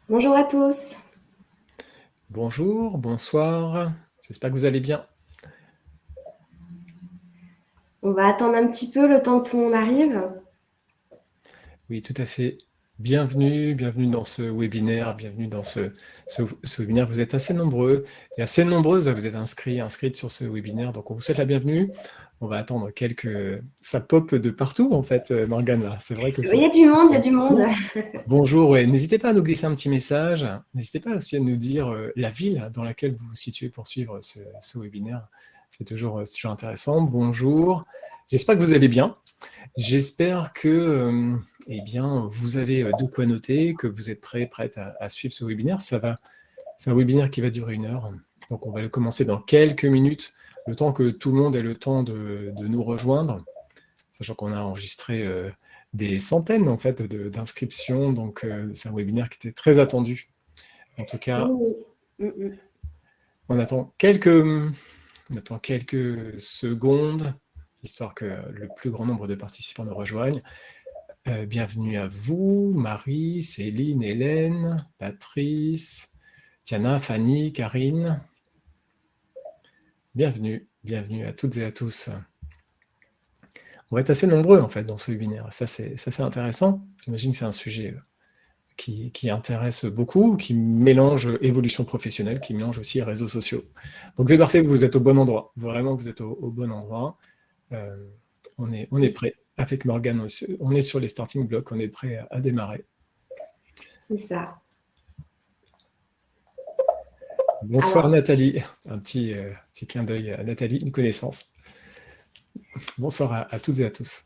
Bonjour à tous. Bonjour, bonsoir, j'espère que vous allez bien. On va attendre un petit peu le temps que tout le monde arrive. Oui, tout à fait. Bienvenue, bienvenue dans ce webinaire, bienvenue dans ce webinaire. Vous êtes assez nombreux et assez nombreuses à vous être inscrites sur ce webinaire, donc on vous souhaite la bienvenue. On va attendre quelques... Ça pop de partout en fait, Morgane, là. C'est vrai que Il y a du monde, il y a c'est du monde. bon. Bonjour, ouais. N'hésitez pas à nous glisser un petit message. N'hésitez pas aussi à nous dire la ville dans laquelle vous vous situez pour suivre ce webinaire. C'est toujours intéressant. Bonjour, j'espère que vous allez bien. J'espère que eh bien, vous avez de quoi noter, que vous êtes prête à suivre ce webinaire. C'est un webinaire qui va durer 1 heure. Donc on va le commencer dans quelques minutes, le temps que tout le monde ait le temps de nous rejoindre, sachant qu'on a enregistré des centaines en fait d'inscriptions. Donc c'est un webinaire qui était très attendu. En tout cas, Oui. Mm, mm. on attend quelques secondes, histoire que le plus grand nombre de participants nous rejoignent. Bienvenue à vous, Marie, Céline, Hélène, Patrice, Tiana, Fanny, Karine. Bienvenue, bienvenue à toutes et à tous. On va être assez nombreux en fait dans ce webinaire. Ça c'est intéressant. J'imagine que c'est un sujet qui intéresse beaucoup, qui mélange évolution professionnelle, qui mélange aussi réseaux sociaux. Donc c'est parfait, vous êtes au bon endroit. Vraiment, vous êtes au bon endroit. Euh, on est prêt. Avec Morgane, on est sur les starting blocks, on est prêt à démarrer. C'est ça. Bonsoir Alors, Nathalie, un petit clin d'œil à Nathalie, une connaissance. Bonsoir à toutes et à tous.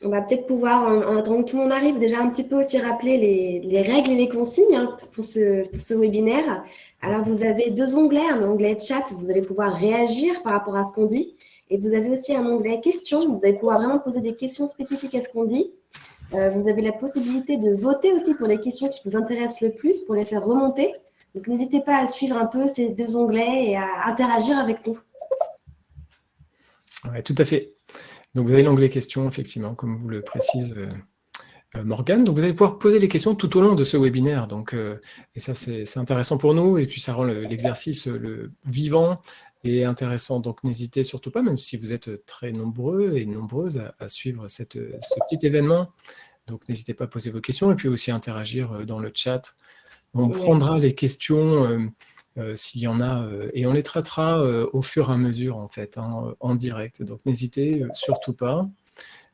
on va peut-être pouvoir, en attendant que tout le monde arrive, déjà un petit peu aussi rappeler les règles et les consignes pour ce webinaire. Alors, vous avez deux onglets, un onglet chat, vous allez pouvoir réagir par rapport à ce qu'on dit. Et vous avez aussi un onglet questions, vous allez pouvoir vraiment poser des questions spécifiques à ce qu'on dit. Vous avez la possibilité de voter aussi pour les questions qui vous intéressent le plus, pour les faire remonter. Donc, n'hésitez pas à suivre un peu ces deux onglets et à interagir avec nous. Ouais, tout à fait. Donc vous avez l'onglet questions, effectivement, comme vous le précise Morgane. Donc vous allez pouvoir poser les questions tout au long de ce webinaire. Donc, et ça, c'est intéressant pour nous. Et puis ça rend l'exercice le vivant et intéressant. Donc n'hésitez surtout pas, même si vous êtes très nombreux et nombreuses à suivre ce petit événement. Donc n'hésitez pas à poser vos questions et puis aussi à interagir dans le chat. On Ouais. prendra les questions s'il y en a et on les traitera au fur et à mesure en fait, hein, en direct. Donc n'hésitez surtout pas.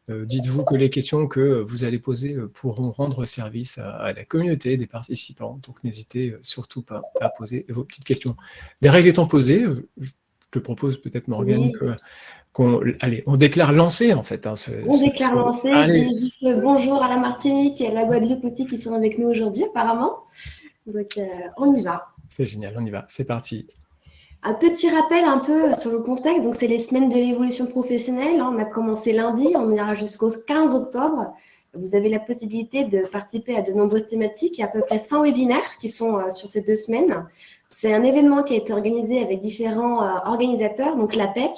Dites-vous que les questions que vous allez poser pourront rendre service à la communauté des participants. Donc n'hésitez surtout pas à poser vos petites questions. Les règles étant posées, je te propose peut-être Morgane Oui, on déclare lancé en fait. Hein, on déclare lancé. Je allez, dis juste bonjour à la Martinique et à la Guadeloupe aussi qui sont avec nous aujourd'hui apparemment. Donc, on y va. c'est génial, on y va, c'est parti. Un petit rappel un peu sur le contexte. Donc, c'est les semaines de l'évolution professionnelle. On a commencé lundi, on ira jusqu'au 15 octobre. Vous avez la possibilité de participer à de nombreuses thématiques. Il y a à peu près 100 webinaires qui sont sur ces 2 semaines. C'est un événement qui a été organisé avec différents organisateurs, donc l'APEC,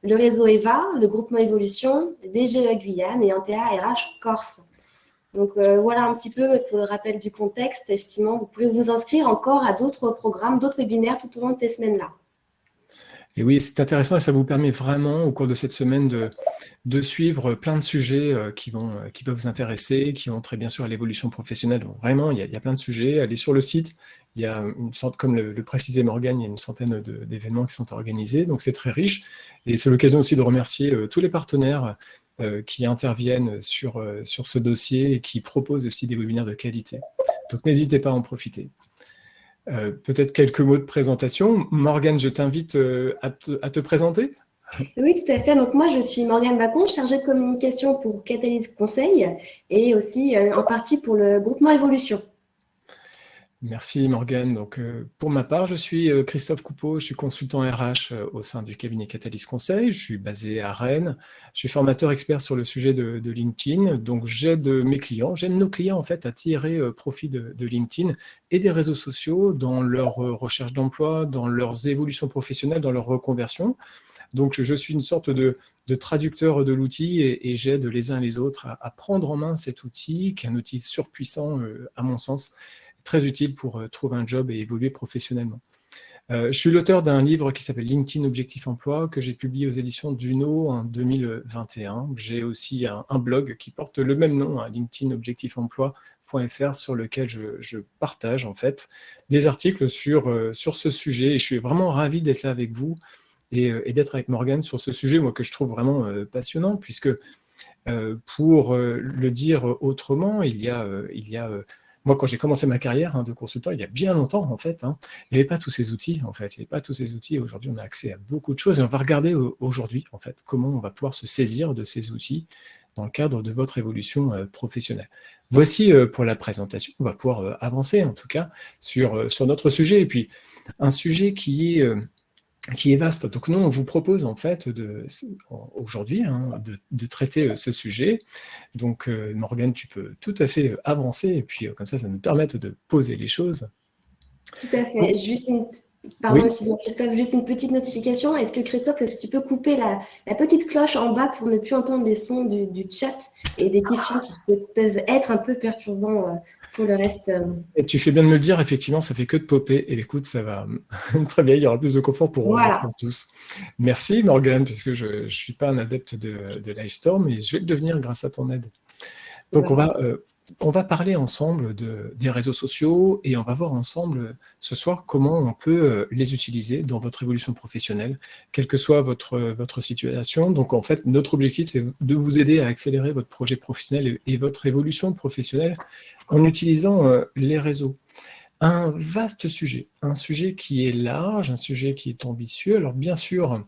le réseau EVA, le groupement Évolution, BGE Guyane et Antea RH Corse. Donc voilà un petit peu pour le rappel du contexte. Effectivement, vous pouvez vous inscrire encore à d'autres programmes, d'autres webinaires tout au long de ces semaines-là. Et oui, c'est intéressant et ça vous permet vraiment, au cours de cette semaine, de suivre plein de sujets qui peuvent vous intéresser, qui ont très bien sûr à l'évolution professionnelle. Donc, vraiment, il y a plein de sujets. Allez sur le site, il y a une sorte, comme le précisait Morgane, il y a une centaine d'événements qui sont organisés, donc c'est très riche. Et c'est l'occasion aussi de remercier tous les partenaires qui interviennent sur ce dossier et qui proposent aussi des webinaires de qualité. Donc n'hésitez pas à en profiter. Peut-être quelques mots de présentation. Morgane, je t'invite à te présenter. Oui, tout à fait. Donc moi, je suis Morgane Bacon, chargée de communication pour Catalyse Conseil et aussi en partie pour le groupement Évolution. Merci Morgane. Donc, pour ma part, je suis Christophe Coupeau, je suis consultant RH au sein du cabinet Catalyst Conseil. Je suis basé à Rennes. Je suis formateur expert sur le sujet de LinkedIn. Donc, j'aide nos clients en fait à tirer profit de LinkedIn et des réseaux sociaux dans leur recherche d'emploi, dans leurs évolutions professionnelles, dans leur reconversion. Donc, je suis une sorte de traducteur de l'outil et j'aide les uns et les autres à prendre en main cet outil, qui est un outil surpuissant, à mon sens, très utile pour trouver un job et évoluer professionnellement. Je suis l'auteur d'un livre qui s'appelle LinkedIn Objectif Emploi, que j'ai publié aux éditions Duno en 2021. J'ai aussi un blog qui porte le même nom, hein, linkedinobjectifemploi.fr, sur lequel je partage en fait des articles sur ce sujet. Et je suis vraiment ravi d'être là avec vous et d'être avec Morgane sur ce sujet, moi, que je trouve vraiment passionnant, puisque pour le dire autrement, moi, quand j'ai commencé ma carrière de consultant, il y a bien longtemps, en fait, il n'y avait pas tous ces outils, en fait. Il n'y avait pas tous ces outils. Aujourd'hui, on a accès à beaucoup de choses. Et on va regarder aujourd'hui, en fait, comment on va pouvoir se saisir de ces outils dans le cadre de votre évolution professionnelle. Voici pour la présentation. On va pouvoir avancer, en tout cas, sur notre sujet. Et puis, un sujet qui est vaste. Donc nous, on vous propose en fait aujourd'hui de traiter ce sujet. Donc Morgane, tu peux tout à fait avancer et puis comme ça nous permet de poser les choses. Tout à fait. Donc, Pardon, oui. excuse-moi Christophe, juste une petite notification. Christophe, est-ce que tu peux couper la petite cloche en bas pour ne plus entendre les sons du chat et des questions qui peuvent être un peu perturbants pour le reste Et tu fais bien de me le dire, effectivement, ça fait que de popper. Et écoute, ça va très bien, il y aura plus de confort pour tous. Merci Morgane, puisque je ne suis pas un adepte de Livestorm, mais je vais le devenir grâce à ton aide. Donc on va parler ensemble des réseaux sociaux et on va voir ensemble ce soir comment on peut les utiliser dans votre évolution professionnelle, quelle que soit votre situation. Donc en fait, notre objectif, c'est de vous aider à accélérer votre projet professionnel et votre évolution professionnelle en utilisant les réseaux. Un vaste sujet, un sujet qui est large, un sujet qui est ambitieux. Alors bien sûr,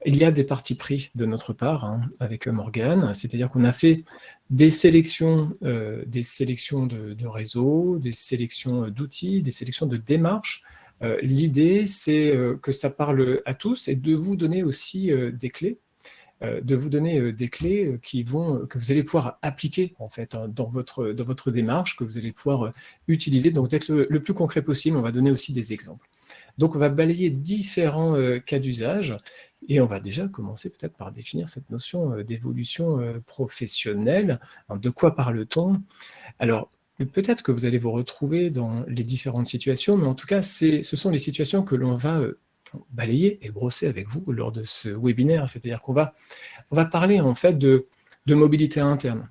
il y a des partis pris de notre part avec Morgane, c'est-à-dire qu'on a fait des sélections de réseaux, des sélections d'outils, des sélections de démarches. L'idée, c'est que ça parle à tous et de vous donner aussi des clés. Que vous allez pouvoir appliquer en fait dans votre démarche, que vous allez pouvoir utiliser. Donc d'être le plus concret possible, on va donner aussi des exemples. Donc on va balayer différents cas d'usage et on va déjà commencer peut-être par définir cette notion d'évolution professionnelle. Alors, de quoi parle-t-on? Alors peut-être que vous allez vous retrouver dans les différentes situations, mais en tout cas ce sont les situations que l'on va balayer et brosser avec vous lors de ce webinaire. C'est-à-dire qu'on va parler en fait de mobilité interne.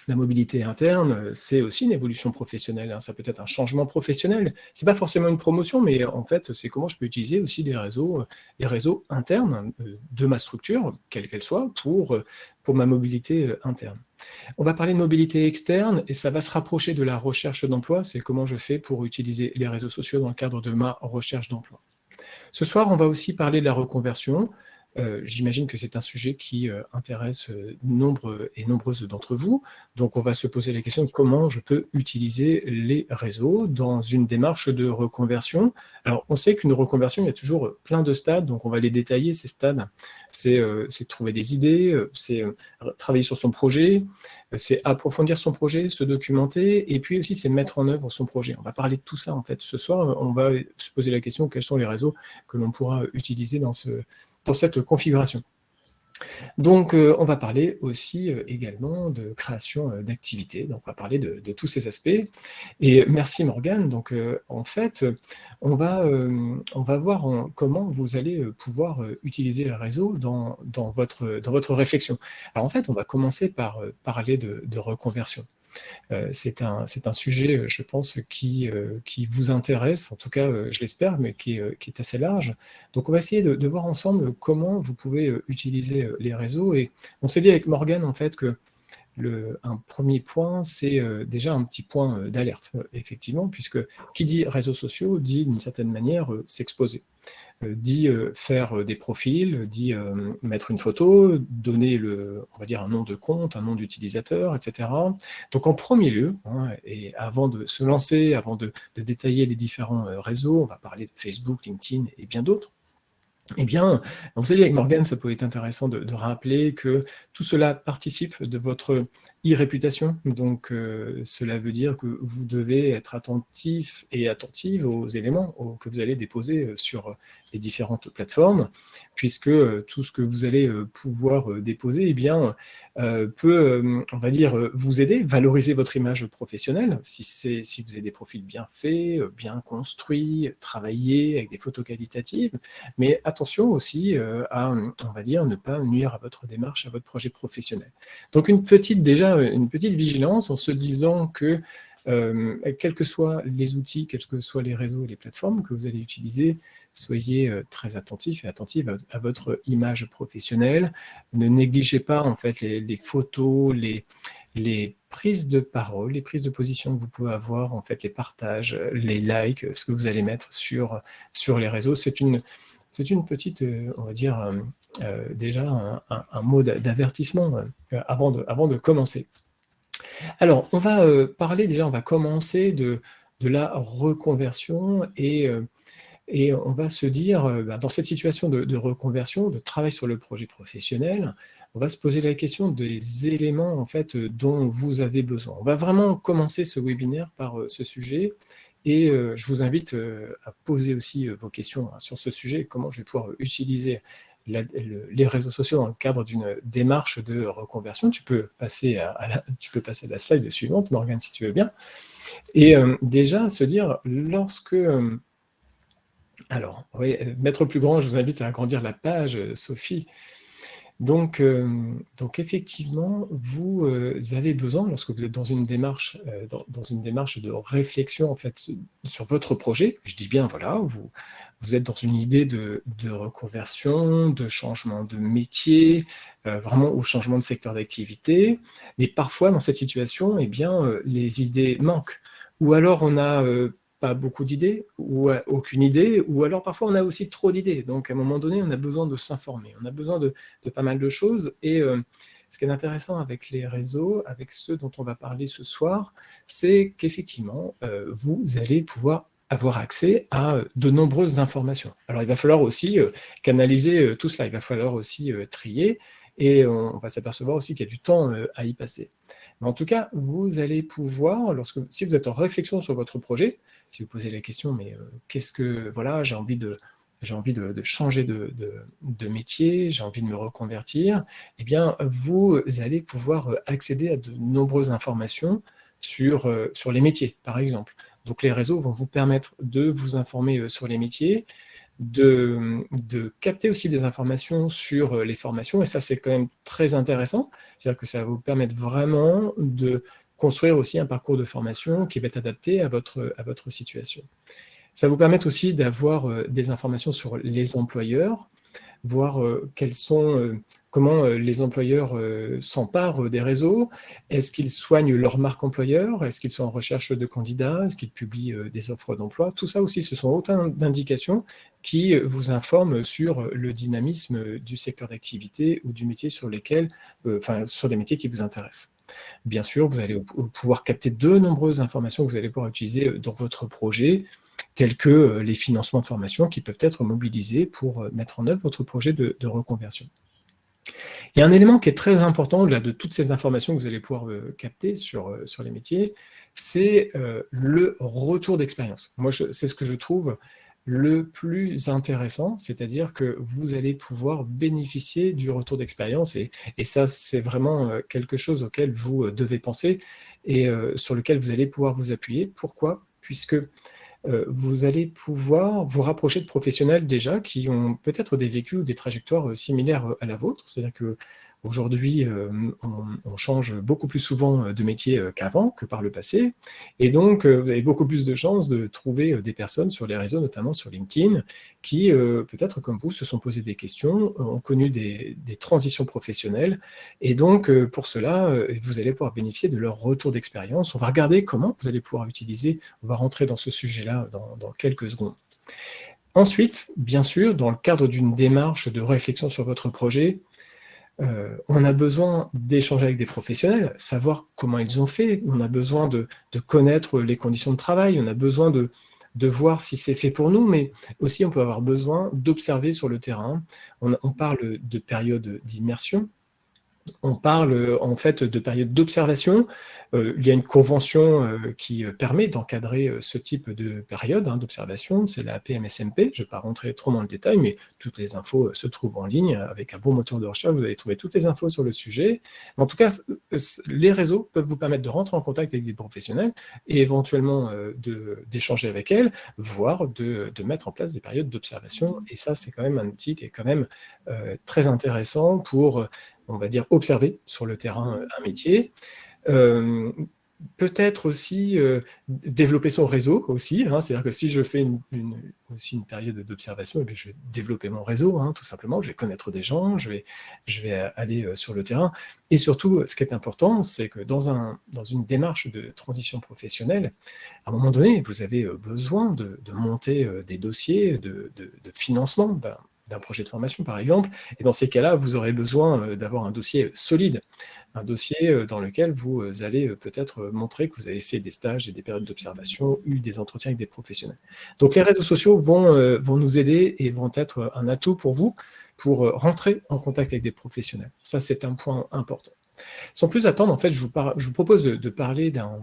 La mobilité interne, c'est aussi une évolution professionnelle. Ça peut être un changement professionnel. C'est pas forcément une promotion, mais en fait, c'est comment je peux utiliser aussi les réseaux internes de ma structure, quelle qu'elle soit, pour ma mobilité interne. On va parler de mobilité externe et ça va se rapprocher de la recherche d'emploi. C'est comment je fais pour utiliser les réseaux sociaux dans le cadre de ma recherche d'emploi. Ce soir, on va aussi parler de la reconversion. J'imagine que c'est un sujet qui intéresse nombre et nombreuses d'entre vous. Donc, on va se poser la question de comment je peux utiliser les réseaux dans une démarche de reconversion. Alors, on sait qu'une reconversion, il y a toujours plein de stades, donc on va les détailler, ces stades. C'est trouver des idées, c'est travailler sur son projet, c'est approfondir son projet, se documenter, et puis aussi c'est mettre en œuvre son projet. On va parler de tout ça, en fait. Ce soir, on va se poser la question, quels sont les réseaux que l'on pourra utiliser dans cette configuration. Donc, on va parler aussi également de création d'activités. Donc, on va parler de tous ces aspects. Et merci Morgane. Donc, en fait, on va voir comment vous allez pouvoir utiliser le réseau dans votre réflexion. Alors, en fait, on va commencer par parler de reconversion. C'est un sujet, je pense, qui vous intéresse, en tout cas, je l'espère, mais qui est assez large. Donc, on va essayer de voir ensemble comment vous pouvez utiliser les réseaux. Et on s'est dit avec Morgane, en fait, que un premier point, c'est déjà un petit point d'alerte, effectivement, puisque qui dit réseaux sociaux dit, d'une certaine manière, s'exposer. Dit faire des profils, dit mettre une photo, donner on va dire un nom de compte, un nom d'utilisateur, etc. Donc en premier lieu, et avant de se lancer, avant de détailler les différents réseaux, on va parler de Facebook, LinkedIn et bien d'autres. Eh bien, vous savez, avec Morgane, ça peut être intéressant de rappeler que tout cela participe de votre e-réputation. Donc, cela veut dire que vous devez être attentif et attentive aux éléments que vous allez déposer sur les différentes plateformes, puisque tout ce que vous allez pouvoir déposer, eh bien, peut, on va dire, vous aider, valoriser votre image professionnelle, si vous avez des profils bien faits, bien construits, travaillés, avec des photos qualitatives, mais attention aussi à, on va dire, ne pas nuire à votre démarche, à votre projet professionnel. Donc une petite vigilance en se disant que quels que soient les outils, quels que soient les réseaux et les plateformes que vous allez utiliser, soyez très attentifs et attentives à votre image professionnelle. Ne négligez pas en fait les photos, les prises de parole, les prises de position que vous pouvez avoir, en fait, les partages, les likes, ce que vous allez mettre sur les réseaux. C'est une petite, on va dire, déjà un mot d'avertissement avant de commencer. Alors, on va parler déjà, on va commencer de la reconversion et on va se dire, dans cette situation de reconversion, de travail sur le projet professionnel, on va se poser la question des éléments en fait, dont vous avez besoin. On va vraiment commencer ce webinaire par ce sujet et je vous invite à poser aussi vos questions sur ce sujet, comment je vais pouvoir utiliser les réseaux sociaux dans le cadre d'une démarche de reconversion. Tu peux passer à la slide suivante, Morgane, si tu veux bien. Et déjà, se dire, lorsque... alors, oui, mettre plus grand, je vous invite à agrandir la page, Sophie. Donc effectivement, vous avez besoin, lorsque vous êtes dans une démarche, dans une démarche de réflexion en fait, sur votre projet, je dis bien, voilà, vous êtes dans une idée de reconversion, de changement de métier, vraiment au changement de secteur d'activité, mais parfois dans cette situation, eh bien, les idées manquent. Ou alors on a pas beaucoup d'idées, ou aucune idée, ou alors parfois on a aussi trop d'idées. Donc à un moment donné, on a besoin de s'informer, on a besoin de pas mal de choses. Et ce qui est intéressant avec les réseaux, avec ceux dont on va parler ce soir, c'est qu'effectivement, vous allez pouvoir avoir accès à de nombreuses informations. Alors il va falloir aussi canaliser tout cela, il va falloir aussi trier, et on va s'apercevoir aussi qu'il y a du temps à y passer. Mais en tout cas, vous allez pouvoir, si vous êtes en réflexion sur votre projet, si vous posez la question, mais qu'est-ce que, voilà, j'ai envie de changer de métier, j'ai envie de me reconvertir, eh bien, vous allez pouvoir accéder à de nombreuses informations sur les métiers, par exemple. Donc, les réseaux vont vous permettre de vous informer sur les métiers, de capter aussi des informations sur les formations, et ça, c'est quand même très intéressant. C'est-à-dire que ça va vous permettre vraiment de construire aussi un parcours de formation qui va être adapté à votre situation. Ça va vous permettre aussi d'avoir des informations sur les employeurs, voir comment les employeurs s'emparent des réseaux. Est-ce qu'ils soignent leur marque employeur? Est-ce qu'ils sont en recherche de candidats? Est-ce qu'ils publient des offres d'emploi? Tout ça aussi, ce sont autant d'indications qui vous informent sur le dynamisme du secteur d'activité ou du métier sur les métiers qui vous intéressent. Bien sûr, vous allez pouvoir capter de nombreuses informations que vous allez pouvoir utiliser dans votre projet, tels que les financements de formation qui peuvent être mobilisés pour mettre en œuvre votre projet de reconversion. Il y a un élément qui est très important au-delà de toutes ces informations que vous allez pouvoir capter sur les métiers, c'est le retour d'expérience. Moi, c'est ce que je trouve le plus intéressant, c'est-à-dire que vous allez pouvoir bénéficier du retour d'expérience, et ça, c'est vraiment quelque chose auquel vous devez penser et sur lequel vous allez pouvoir vous appuyer. Pourquoi? Puisque vous allez pouvoir vous rapprocher de professionnels déjà qui ont peut-être des vécus ou des trajectoires similaires à la vôtre. C'est-à-dire qu'aujourd'hui, on change beaucoup plus souvent de métier qu'avant, que par le passé. Et donc, vous avez beaucoup plus de chances de trouver des personnes sur les réseaux, notamment sur LinkedIn, qui, peut-être comme vous, se sont posé des questions, ont connu des transitions professionnelles. Et donc, pour cela, vous allez pouvoir bénéficier de leur retour d'expérience. On va regarder comment vous allez pouvoir utiliser, on va rentrer dans ce sujet-là dans quelques secondes. Ensuite, bien sûr, dans le cadre d'une démarche de réflexion sur votre projet, on a besoin d'échanger avec des professionnels, savoir comment ils ont fait, on a besoin de connaître les conditions de travail, on a besoin de voir si c'est fait pour nous, mais aussi on peut avoir besoin d'observer sur le terrain. On parle de période d'immersion, on parle en fait de période d'observation. Il y a une convention qui permet d'encadrer ce type de période d'observation, c'est la PMSMP. Je ne vais pas rentrer trop dans le détail, mais toutes les infos se trouvent en ligne. Avec un bon moteur de recherche, vous allez trouver toutes les infos sur le sujet. En tout cas, les réseaux peuvent vous permettre de rentrer en contact avec des professionnels et éventuellement d'échanger avec elles, voire de mettre en place des périodes d'observation. Et ça, c'est quand même un outil qui est quand même très intéressant pour on va dire, observer sur le terrain un métier. Peut-être aussi développer son réseau aussi, c'est-à-dire que si je fais aussi une période d'observation, je vais développer mon réseau, tout simplement, je vais connaître des gens, je vais aller sur le terrain. Et surtout, ce qui est important, c'est que dans une démarche de transition professionnelle, à un moment donné, vous avez besoin de monter des dossiers de financement d'un projet de formation, par exemple. Et dans ces cas-là, vous aurez besoin d'avoir un dossier solide, un dossier dans lequel vous allez peut-être montrer que vous avez fait des stages et des périodes d'observation, eu des entretiens avec des professionnels. Donc les réseaux sociaux vont nous aider et vont être un atout pour vous pour rentrer en contact avec des professionnels. Ça, c'est un point important. Sans plus attendre, en fait, je vous propose de parler d'un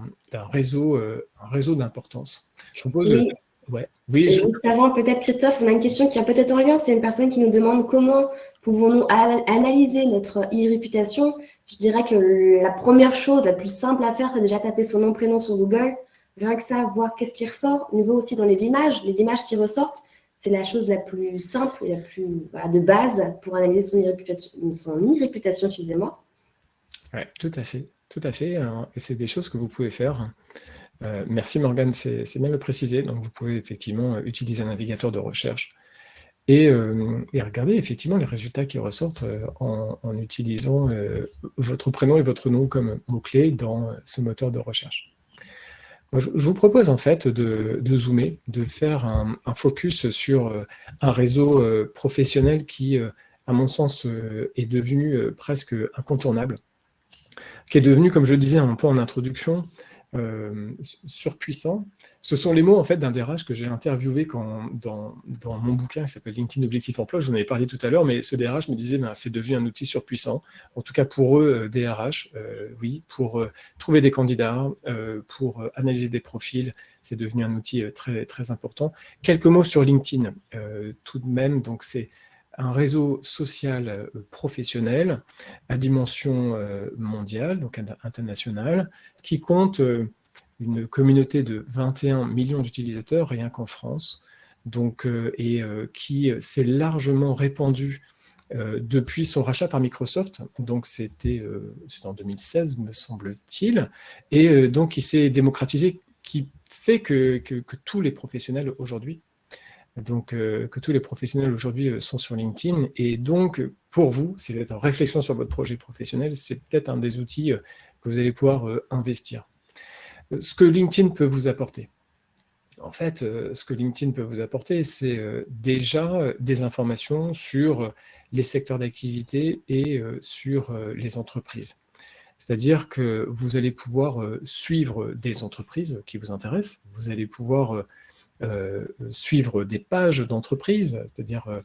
réseau, un réseau d'importance. Je propose... Oui. Ouais. Oui, Juste avant, peut-être, Christophe, on a une question qui a peut-être en lien. C'est une personne qui nous demande comment pouvons-nous analyser notre e-réputation. Je dirais que la première chose, la plus simple à faire, c'est déjà taper son nom, prénom sur Google. Rien que ça, voir qu'est-ce qui ressort. On voit aussi dans les images qui ressortent. C'est la chose la plus simple et la plus de base pour analyser son e-réputation, excusez-moi. Oui, tout à fait. Tout à fait. Alors, et c'est des choses que vous pouvez faire. Merci Morgane, c'est bien de le préciser. Donc vous pouvez effectivement utiliser un navigateur de recherche et regarder effectivement les résultats qui ressortent en utilisant votre prénom et votre nom comme mots-clés dans ce moteur de recherche. Je vous propose en fait de zoomer, de faire un focus sur un réseau professionnel qui, à mon sens, est devenu presque incontournable, qui est devenu, comme je le disais un peu en introduction, surpuissant. Ce sont les mots en fait d'un DRH que j'ai interviewé dans mon bouquin qui s'appelle LinkedIn Objectif Emploi. Je vous en avais parlé tout à l'heure, mais ce DRH me disait c'est devenu un outil surpuissant. En tout cas pour eux, DRH, oui, pour trouver des candidats, pour analyser des profils, c'est devenu un outil très, très important. Quelques mots sur LinkedIn, tout de même. Donc c'est un réseau social professionnel à dimension mondiale, donc internationale, qui compte une communauté de 21 millions d'utilisateurs rien qu'en France, donc, qui s'est largement répandu depuis son rachat par Microsoft, donc c'est en 2016 me semble-t-il, et donc qui s'est démocratisé, qui fait que tous les professionnels aujourd'hui que tous les professionnels aujourd'hui sont sur LinkedIn. Et donc, pour vous, si vous êtes en réflexion sur votre projet professionnel, c'est peut-être un des outils que vous allez pouvoir investir. Ce que LinkedIn peut vous apporter. En fait, ce que LinkedIn peut vous apporter, c'est déjà des informations sur les secteurs d'activité et sur les entreprises. C'est-à-dire que vous allez pouvoir suivre des entreprises qui vous intéressent, vous allez pouvoir suivre des pages d'entreprise, c'est-à-dire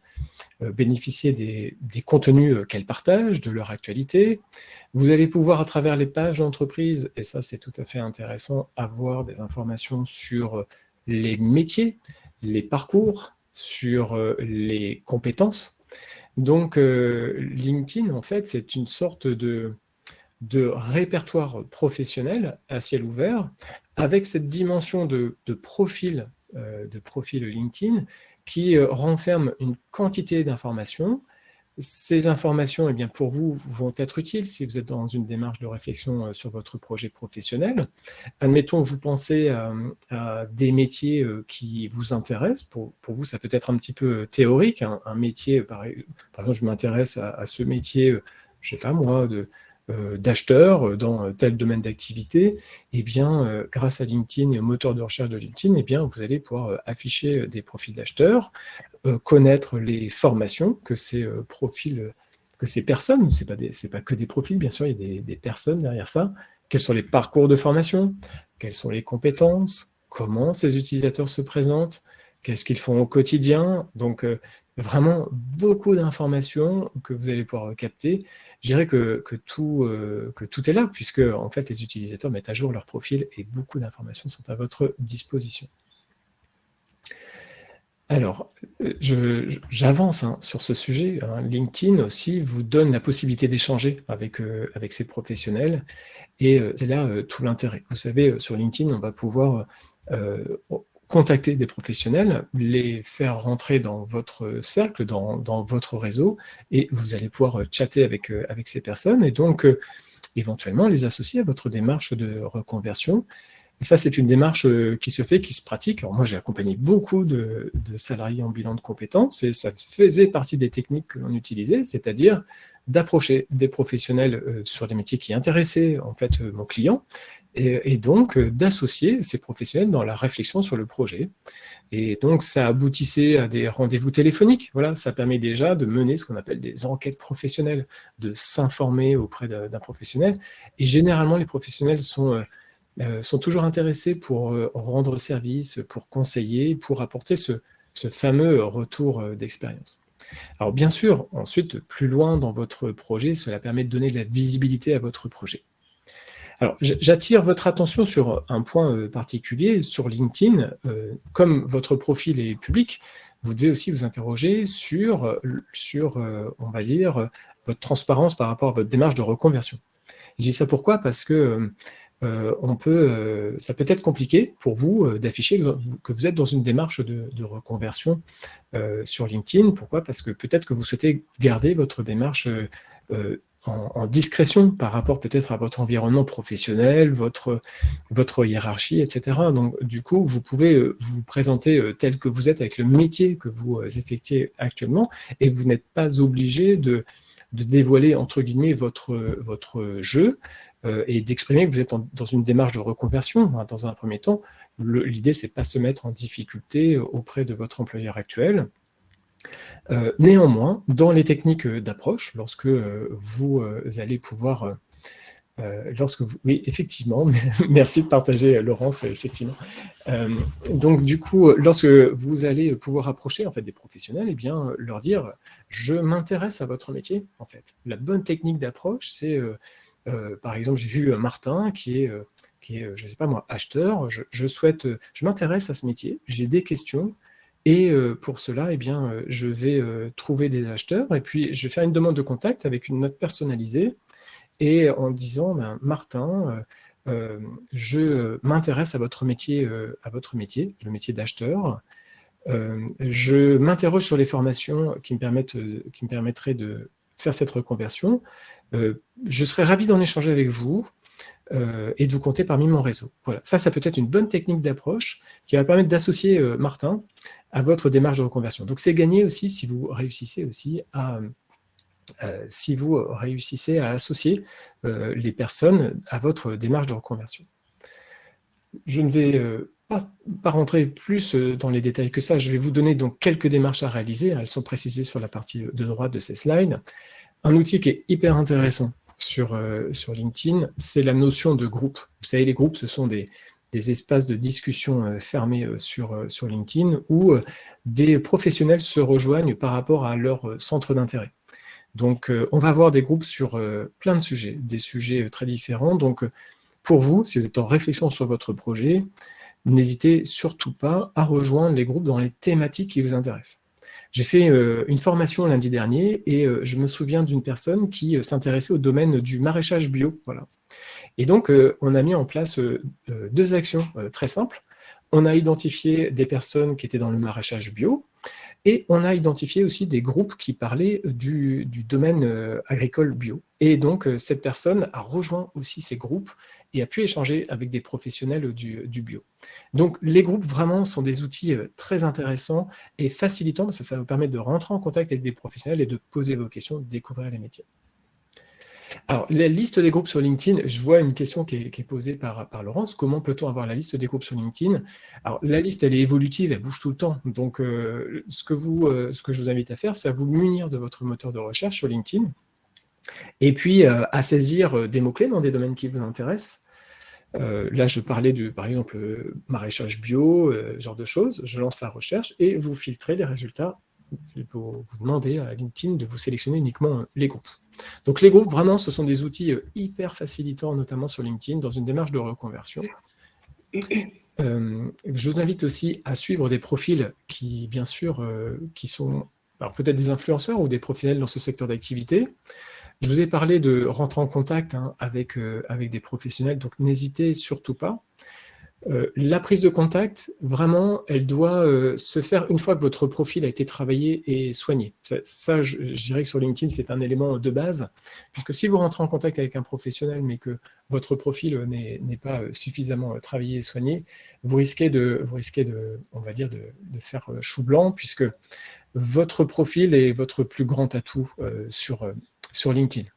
bénéficier des contenus qu'elles partagent, de leur actualité. Vous allez pouvoir, à travers les pages d'entreprise, et ça c'est tout à fait intéressant, avoir des informations sur les métiers, les parcours, sur les compétences. Donc LinkedIn, en fait, c'est une sorte de répertoire professionnel à ciel ouvert, avec cette dimension de profil LinkedIn qui renferme une quantité d'informations. Ces informations, eh bien, pour vous, vont être utiles si vous êtes dans une démarche de réflexion sur votre projet professionnel. Admettons, vous pensez à des métiers qui vous intéressent. Pour vous, ça peut être un petit peu théorique. Un métier, par exemple, je m'intéresse à ce métier, je ne sais pas moi, d'acheteur dans tel domaine d'activité, eh bien, grâce à LinkedIn et au moteur de recherche de LinkedIn, eh bien, vous allez pouvoir afficher des profils d'acheteurs, connaître les formations que ces profils, que ces personnes, c'est pas que des profils, bien sûr, il y a des personnes derrière ça, quels sont les parcours de formation, quelles sont les compétences, comment ces utilisateurs se présentent, qu'est-ce qu'ils font au quotidien. Donc, vraiment beaucoup d'informations que vous allez pouvoir capter. Je dirais que tout est là, puisque en fait, les utilisateurs mettent à jour leur profil et beaucoup d'informations sont à votre disposition. Alors, j'avance sur ce sujet. LinkedIn aussi vous donne la possibilité d'échanger avec ces professionnels, et c'est là tout l'intérêt. Vous savez, sur LinkedIn, on va pouvoir contacter des professionnels, les faire rentrer dans votre cercle, dans votre réseau, et vous allez pouvoir chatter avec ces personnes, et donc éventuellement les associer à votre démarche de reconversion. Et ça, c'est une démarche qui se fait, qui se pratique. Alors moi, j'ai accompagné beaucoup de salariés en bilan de compétences, et ça faisait partie des techniques que l'on utilisait, c'est-à-dire d'approcher des professionnels sur des métiers qui intéressaient en fait mon client, et donc d'associer ces professionnels dans la réflexion sur le projet. Et donc, ça aboutissait à des rendez-vous téléphoniques. Voilà, ça permet déjà de mener ce qu'on appelle des enquêtes professionnelles, de s'informer auprès d'un professionnel. Et généralement, les professionnels sont toujours intéressés pour rendre service, pour conseiller, pour apporter ce fameux retour d'expérience. Alors bien sûr, ensuite, plus loin dans votre projet, cela permet de donner de la visibilité à votre projet. Alors, j'attire votre attention sur un point particulier, sur LinkedIn. Comme votre profil est public, vous devez aussi vous interroger sur on va dire, votre transparence par rapport à votre démarche de reconversion. Je dis ça pourquoi ? Parce que ça peut être compliqué pour vous d'afficher que vous êtes dans une démarche de reconversion sur LinkedIn. Pourquoi ? Parce que peut-être que vous souhaitez garder votre démarche en discrétion par rapport peut-être à votre environnement professionnel, votre hiérarchie, etc. Donc du coup, vous pouvez vous présenter tel que vous êtes avec le métier que vous effectuez actuellement, et vous n'êtes pas obligé de dévoiler entre guillemets votre jeu et d'exprimer que vous êtes dans une démarche de reconversion. Dans un premier temps, l'idée c'est pas se mettre en difficulté auprès de votre employeur actuel. Néanmoins, dans les techniques d'approche, lorsque vous allez pouvoir oui, effectivement, merci de partager, Laurence, effectivement. Donc, du coup, lorsque vous allez pouvoir approcher en fait, des professionnels, eh bien, leur dire « je m'intéresse à votre métier », en fait. La bonne technique d'approche, c'est, par exemple, j'ai vu Martin qui est je ne sais pas moi, acheteur, je m'intéresse à ce métier, j'ai des questions, et pour cela, eh bien, je vais trouver des acheteurs, et puis je vais faire une demande de contact avec une note personnalisée, et en disant Martin, je m'intéresse à votre métier, le métier d'acheteur. Je m'interroge sur les formations qui me permettraient de faire cette reconversion. Je serais ravi d'en échanger avec vous et de vous compter parmi mon réseau. Voilà, ça peut être une bonne technique d'approche qui va permettre d'associer Martin à votre démarche de reconversion. Donc c'est gagné aussi si vous réussissez aussi à associer les personnes à votre démarche de reconversion. Je ne vais pas rentrer plus dans les détails que ça. Je vais vous donner donc quelques démarches à réaliser. Elles sont précisées sur la partie de droite de ces slides. Un outil qui est hyper intéressant sur LinkedIn, c'est la notion de groupe. Vous savez, les groupes, ce sont des espaces de discussion fermés sur LinkedIn où des professionnels se rejoignent par rapport à leur centre d'intérêt. Donc, on va avoir des groupes sur plein de sujets, des sujets très différents. Donc, pour vous, si vous êtes en réflexion sur votre projet, n'hésitez surtout pas à rejoindre les groupes dans les thématiques qui vous intéressent. J'ai fait une formation lundi dernier et je me souviens d'une personne qui s'intéressait au domaine du maraîchage bio. Voilà. Et donc, on a mis en place 2 actions très simples. On a identifié des personnes qui étaient dans le maraîchage bio, et on a identifié aussi des groupes qui parlaient du domaine agricole bio. Et donc, cette personne a rejoint aussi ces groupes et a pu échanger avec des professionnels du bio. Donc, les groupes, vraiment, sont des outils très intéressants et facilitants, parce que ça vous permet de rentrer en contact avec des professionnels et de poser vos questions, de découvrir les métiers. Alors, la liste des groupes sur LinkedIn, je vois une question qui est posée par Laurence. Comment peut-on avoir la liste des groupes sur LinkedIn ? Alors, la liste, elle est évolutive, elle bouge tout le temps. Donc, ce que je vous invite à faire, c'est à vous munir de votre moteur de recherche sur LinkedIn et puis à saisir des mots-clés dans des domaines qui vous intéressent. Là, je parlais par exemple, maraîchage bio, ce genre de choses. Je lance la recherche et vous filtrez les résultats. Vous demandez à LinkedIn de vous sélectionner uniquement les groupes. Donc les groupes, vraiment, ce sont des outils hyper facilitants, notamment sur LinkedIn, dans une démarche de reconversion. Je vous invite aussi à suivre des profils qui, bien sûr, qui sont alors peut-être des influenceurs ou des professionnels dans ce secteur d'activité. Je vous ai parlé de rentrer en contact avec des professionnels, donc n'hésitez surtout pas. La prise de contact, vraiment, elle doit se faire une fois que votre profil a été travaillé et soigné. Ça, je dirais que sur LinkedIn, c'est un élément de base, puisque si vous rentrez en contact avec un professionnel, mais que votre profil n'est pas suffisamment travaillé et soigné, vous risquez on va dire, de faire chou blanc, puisque votre profil est votre plus grand atout sur LinkedIn.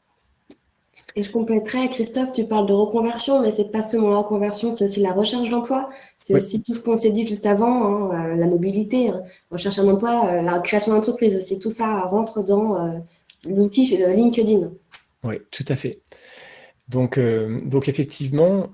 Et je compléterais, Christophe, tu parles de reconversion, mais c'est pas seulement la reconversion, c'est aussi la recherche d'emploi. C'est aussi tout ce qu'on s'est dit juste avant, la mobilité, recherche un emploi, la création d'entreprise aussi. Tout ça rentre dans l'outil LinkedIn. Oui, tout à fait. Donc effectivement,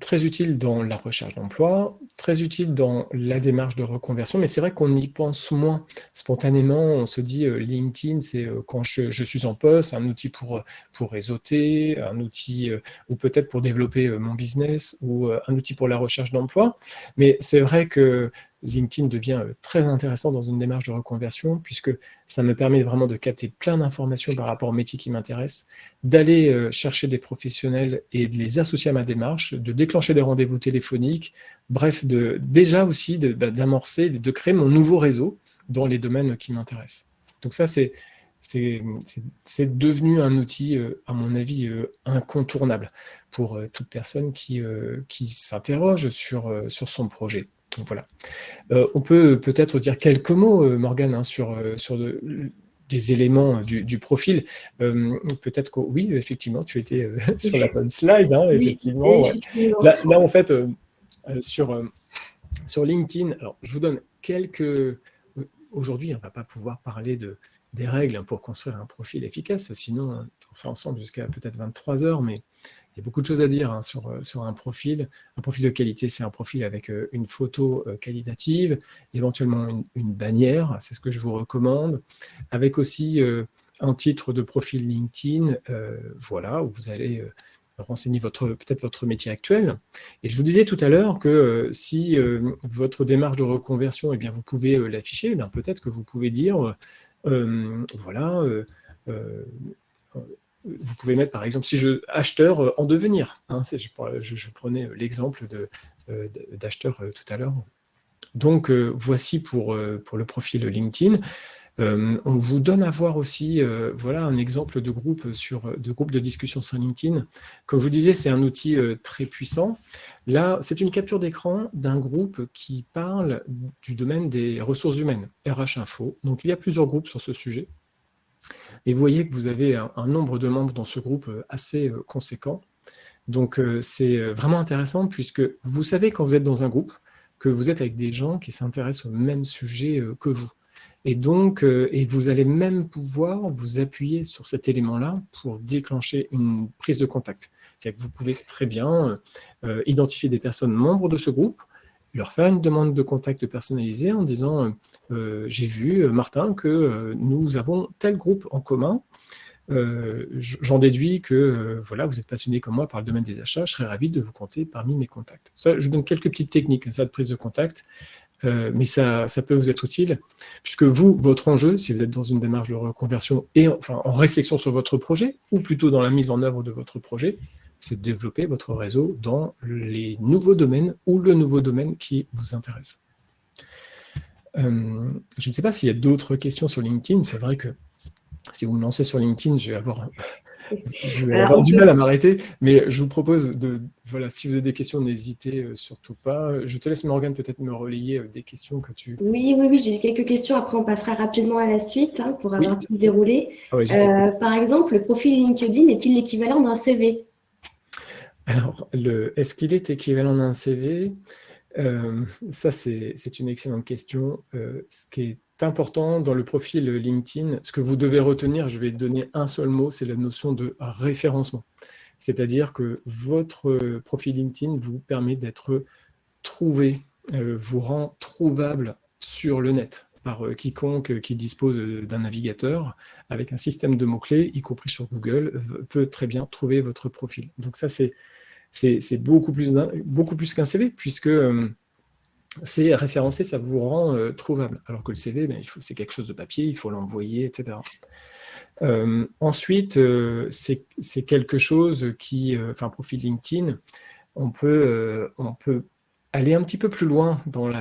très utile dans la recherche d'emploi, très utile dans la démarche de reconversion, mais c'est vrai qu'on y pense moins spontanément. On se dit LinkedIn, c'est quand je suis en poste, un outil pour réseauter, un outil ou peut-être pour développer mon business ou un outil pour la recherche d'emploi. Mais c'est vrai que LinkedIn devient très intéressant dans une démarche de reconversion puisque ça me permet vraiment de capter plein d'informations par rapport au métier qui m'intéresse, d'aller chercher des professionnels et de les associer à ma démarche, de déclencher des rendez-vous téléphoniques, bref, déjà aussi d'amorcer, de créer mon nouveau réseau dans les domaines qui m'intéressent. Donc ça, c'est devenu un outil, à mon avis, incontournable pour toute personne qui s'interroge sur son projet. Donc voilà. On peut peut-être dire quelques mots, Morgane, hein, sur des éléments du profil. Peut-être que oui, effectivement, tu étais sur la bonne slide, hein, effectivement. Oui, Ouais. Là, en fait, sur LinkedIn, alors je vous donne quelques... Aujourd'hui, on ne va pas pouvoir parler des règles pour construire un profil efficace, sinon on sera ensemble jusqu'à peut-être 23 heures, mais il y a beaucoup de choses à dire hein, sur un profil. Un profil de qualité, c'est un profil avec une photo qualitative, éventuellement une bannière, c'est ce que je vous recommande, avec aussi un titre de profil LinkedIn, voilà, où vous allez renseigner peut-être votre métier actuel. Et je vous disais tout à l'heure que si votre démarche de reconversion, eh bien, vous pouvez l'afficher, eh peut-être que vous pouvez dire, voilà, vous pouvez mettre par exemple, acheteur en devenir. Hein, je prenais l'exemple d'acheteur tout à l'heure. Donc voici pour le profil LinkedIn. On vous donne à voir aussi voilà, un exemple de groupe de discussion sur LinkedIn. Comme je vous disais, c'est un outil très puissant. Là, c'est une capture d'écran d'un groupe qui parle du domaine des ressources humaines, RH Info. Donc il y a plusieurs groupes sur ce sujet. Et vous voyez que vous avez un nombre de membres dans ce groupe assez conséquent. Donc c'est vraiment intéressant puisque vous savez quand vous êtes dans un groupe que vous êtes avec des gens qui s'intéressent au même sujet que vous. Et donc, et vous allez même pouvoir vous appuyer sur cet élément-là pour déclencher une prise de contact. C'est-à-dire que vous pouvez très bien identifier des personnes membres de ce groupe, leur faire une demande de contact personnalisée en disant j'ai vu, Martin, que nous avons tel groupe en commun. J'en déduis que voilà, vous êtes passionné comme moi par le domaine des achats, je serais ravi de vous compter parmi mes contacts. Ça, je vous donne quelques petites techniques comme ça, de prise de contact, mais ça peut vous être utile, puisque vous, votre enjeu, si vous êtes dans une démarche de reconversion et enfin, en réflexion sur votre projet, ou plutôt dans la mise en œuvre de votre projet, c'est de développer votre réseau dans les nouveaux domaines ou le nouveau domaine qui vous intéresse. Je ne sais pas s'il y a d'autres questions sur LinkedIn. C'est vrai que si vous me lancez sur LinkedIn, je vais avoir du mal à m'arrêter, mais je vous propose voilà, si vous avez des questions, n'hésitez surtout pas. Je te laisse, Morgane, peut-être me relayer des questions que tu... Oui, j'ai quelques questions. Après, on passera rapidement à la suite pour avoir tout déroulé. Ah ouais, par exemple, le profil LinkedIn est-il l'équivalent d'un CV? Alors, est-ce qu'il est équivalent d'un CV? Ça, c'est une excellente question. Ce qui est important dans le profil LinkedIn, ce que vous devez retenir, je vais donner un seul mot, c'est la notion de référencement. c'est-à-dire que votre profil LinkedIn vous permet d'être trouvé, vous rend trouvable sur le net par quiconque qui dispose d'un navigateur avec un système de mots-clés, y compris sur Google, peut très bien trouver votre profil. Donc ça, c'est beaucoup plus qu'un CV, puisque c'est référencé, ça vous rend trouvable. Alors que le CV, c'est quelque chose de papier, il faut l'envoyer, etc. Ensuite, c'est quelque chose qui, profil LinkedIn, on peut aller un petit peu plus loin dans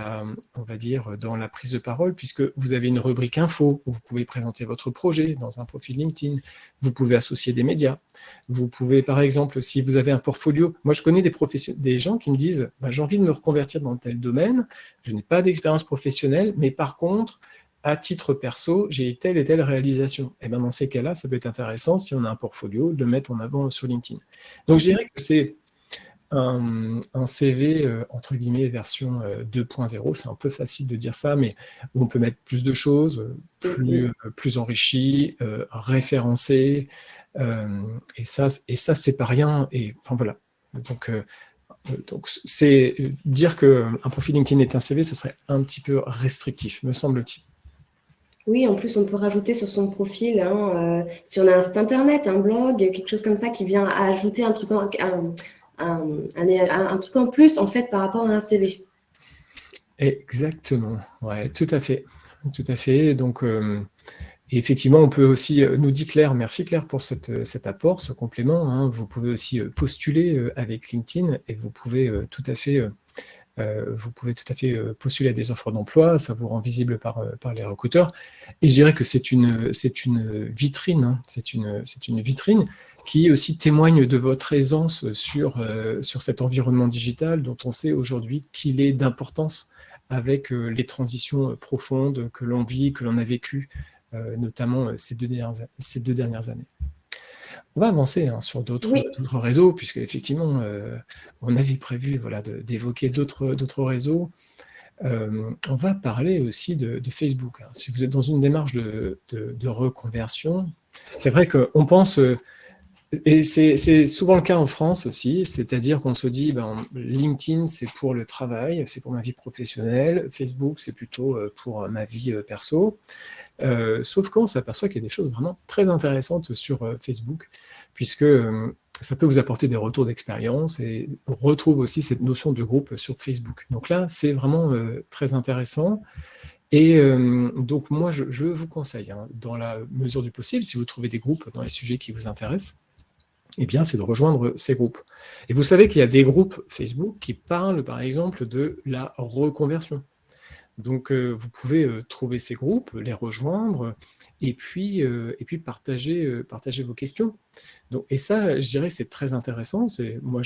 on va dire, dans la prise de parole, puisque vous avez une rubrique info, où vous pouvez présenter votre projet dans un profil LinkedIn, vous pouvez associer des médias, vous pouvez, par exemple, si vous avez un portfolio, moi je connais des gens qui me disent, j'ai envie de me reconvertir dans tel domaine, je n'ai pas d'expérience professionnelle, mais par contre, à titre perso, j'ai telle et telle réalisation. Et dans ces cas-là, ça peut être intéressant, si on a un portfolio, de le mettre en avant sur LinkedIn. Donc je dirais que c'est un CV, entre guillemets, version 2.0, c'est un peu facile de dire ça, mais où on peut mettre plus de choses, plus enrichi, référencé, et ça c'est pas rien, et enfin voilà. Donc c'est dire qu'un profil LinkedIn est un CV, ce serait un petit peu restrictif, me semble-t-il. Oui, en plus, on peut rajouter sur son profil, si on a un site internet, un blog, quelque chose comme ça qui vient ajouter un truc un truc en plus, en fait, par rapport à un CV. Exactement, ouais, tout à fait. Tout à fait. Donc, et effectivement, on peut aussi, nous dit Claire, merci Claire pour cet apport, ce complément, hein. Vous pouvez aussi postuler avec LinkedIn et vous pouvez tout à fait postuler à des offres d'emploi, ça vous rend visible par les recruteurs. Et je dirais que c'est une vitrine, hein. C'est une vitrine qui aussi témoigne de votre aisance sur cet environnement digital dont on sait aujourd'hui qu'il est d'importance avec les transitions profondes que l'on vit, que l'on a vécues, notamment ces deux dernières années. On va avancer sur d'autres réseaux, puisque effectivement, on avait prévu d'évoquer d'autres réseaux. On va parler aussi de Facebook. Si vous êtes dans une démarche de reconversion, c'est vrai qu'on pense, et c'est souvent le cas en France aussi, c'est-à-dire qu'on se dit, LinkedIn, c'est pour le travail, c'est pour ma vie professionnelle, Facebook, c'est plutôt pour ma vie perso. Sauf qu'on s'aperçoit qu'il y a des choses vraiment très intéressantes sur Facebook, puisque ça peut vous apporter des retours d'expérience, et on retrouve aussi cette notion de groupe sur Facebook. Donc là, c'est vraiment très intéressant. Et donc moi, je vous conseille, dans la mesure du possible, si vous trouvez des groupes dans les sujets qui vous intéressent, eh bien, c'est de rejoindre ces groupes. Et vous savez qu'il y a des groupes Facebook qui parlent, par exemple, de la reconversion. Donc, vous pouvez trouver ces groupes, les rejoindre, et puis partager vos questions. Donc, et ça, je dirais, c'est très intéressant. Moi,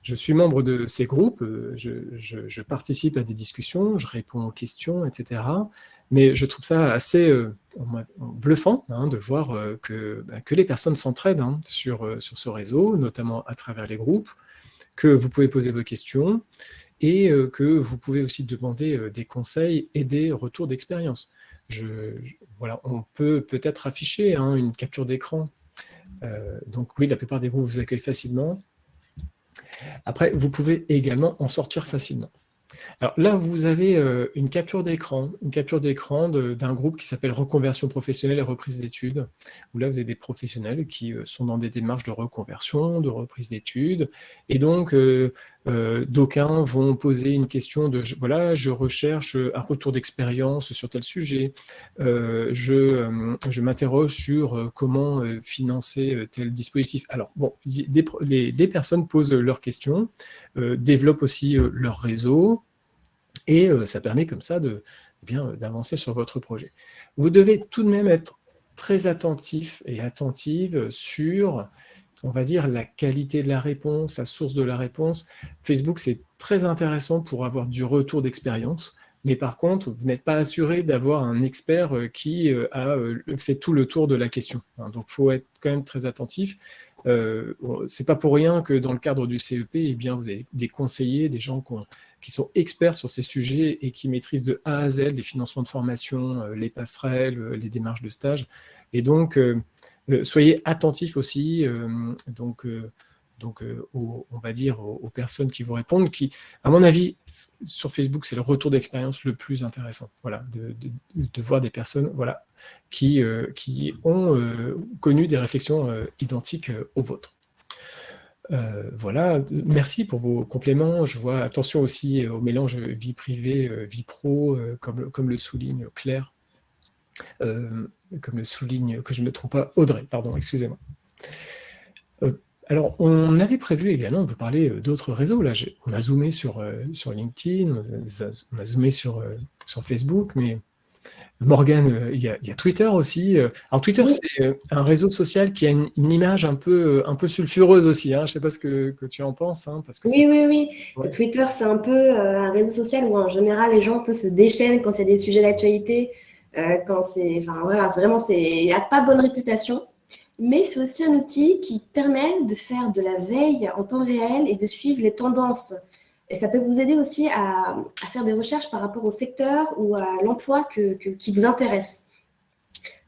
je suis membre de ces groupes, je participe à des discussions, je réponds aux questions, etc. Mais je trouve ça assez bluffant de voir que les personnes s'entraident sur ce réseau, notamment à travers les groupes, que vous pouvez poser vos questions, et que vous pouvez aussi demander des conseils et des retours d'expérience. Voilà, on peut peut-être afficher une capture d'écran. Donc oui, la plupart des groupes vous accueillent facilement. Après, vous pouvez également en sortir facilement. Alors là, vous avez une capture d'écran d'un groupe qui s'appelle Reconversion professionnelle et reprise d'études, où là, vous avez des professionnels qui sont dans des démarches de reconversion, de reprise d'études, et donc d'aucuns vont poser une question de, voilà, je recherche un retour d'expérience sur tel sujet, je m'interroge sur comment financer tel dispositif. Alors bon, les personnes posent leurs questions, développent aussi leur réseau, et ça permet comme ça d'avancer sur votre projet. Vous devez tout de même être très attentif et attentive sur, on va dire, la qualité de la réponse, la source de la réponse. Facebook, c'est très intéressant pour avoir du retour d'expérience, mais par contre, vous n'êtes pas assuré d'avoir un expert qui a fait tout le tour de la question. Donc, il faut être quand même très attentif. C'est pas pour rien que dans le cadre du CEP, eh bien, vous avez des conseillers, des gens qui sont experts sur ces sujets et qui maîtrisent de A à Z les financements de formation, les passerelles, les démarches de stage. Et donc, soyez attentifs aussi. donc on va dire aux personnes qui vous répondent, qui, à mon avis, sur Facebook, c'est le retour d'expérience le plus intéressant. Voilà, de voir des personnes, voilà, qui ont connu des réflexions identiques aux vôtres. Voilà, merci pour vos compléments. Je vois, attention aussi au mélange vie privée, vie pro, comme le souligne Claire, comme le souligne, que je ne me trompe pas, Audrey, pardon, excusez-moi. Alors, on avait prévu également de vous parler d'autres réseaux. Là, on a zoomé sur LinkedIn, on a zoomé sur Facebook, mais Morgane, il y a Twitter aussi. Alors Twitter, Oui, c'est un réseau social qui a une image un peu sulfureuse aussi, hein. Je ne sais pas ce que tu en penses, hein, parce que c'est... oui. Ouais. Twitter, c'est un peu un réseau social où en général les gens un peu se déchaînent quand il y a des sujets d'actualité, quand c'est, enfin voilà, c'est vraiment, il n'a pas bonne réputation, mais c'est aussi un outil qui permet de faire de la veille en temps réel et de suivre les tendances. Et ça peut vous aider aussi à faire des recherches par rapport au secteur ou à l'emploi qui vous intéresse.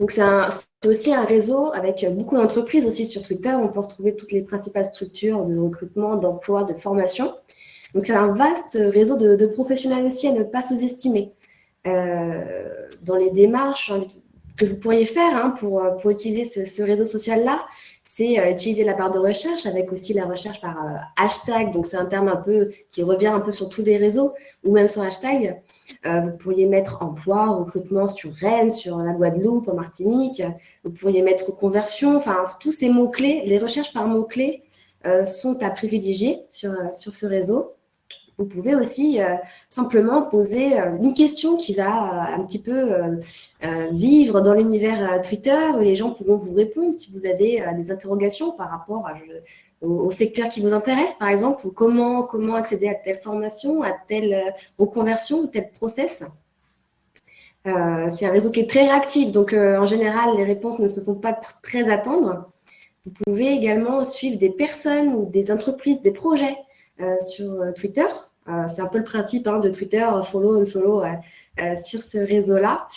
Donc, c'est aussi un réseau avec beaucoup d'entreprises aussi sur Twitter. On peut retrouver toutes les principales structures de recrutement, d'emploi, de formation. Donc, c'est un vaste réseau de professionnels aussi à ne pas sous-estimer. Dans les démarches que vous pourriez faire pour utiliser ce réseau social-là, c'est utiliser la barre de recherche avec aussi la recherche par hashtag. Donc, c'est un terme un peu qui revient un peu sur tous les réseaux ou même sur hashtag. Vous pourriez mettre emploi, recrutement sur Rennes, sur la Guadeloupe, en Martinique. Vous pourriez mettre conversion. Enfin, tous ces mots-clés, les recherches par mots-clés sont à privilégier sur ce réseau. Vous pouvez aussi simplement poser une question qui va un petit peu vivre dans l'univers Twitter. Les gens pourront vous répondre si vous avez des interrogations par rapport au secteur qui vous intéresse, par exemple, ou comment accéder à telle formation, à telle reconversion ou tel process. C'est un réseau qui est très réactif, donc en général, les réponses ne se font pas très attendre. Vous pouvez également suivre des personnes ou des entreprises, des projets sur Twitter. C'est un peu le principe de Twitter, follow, unfollow sur ce réseau-là.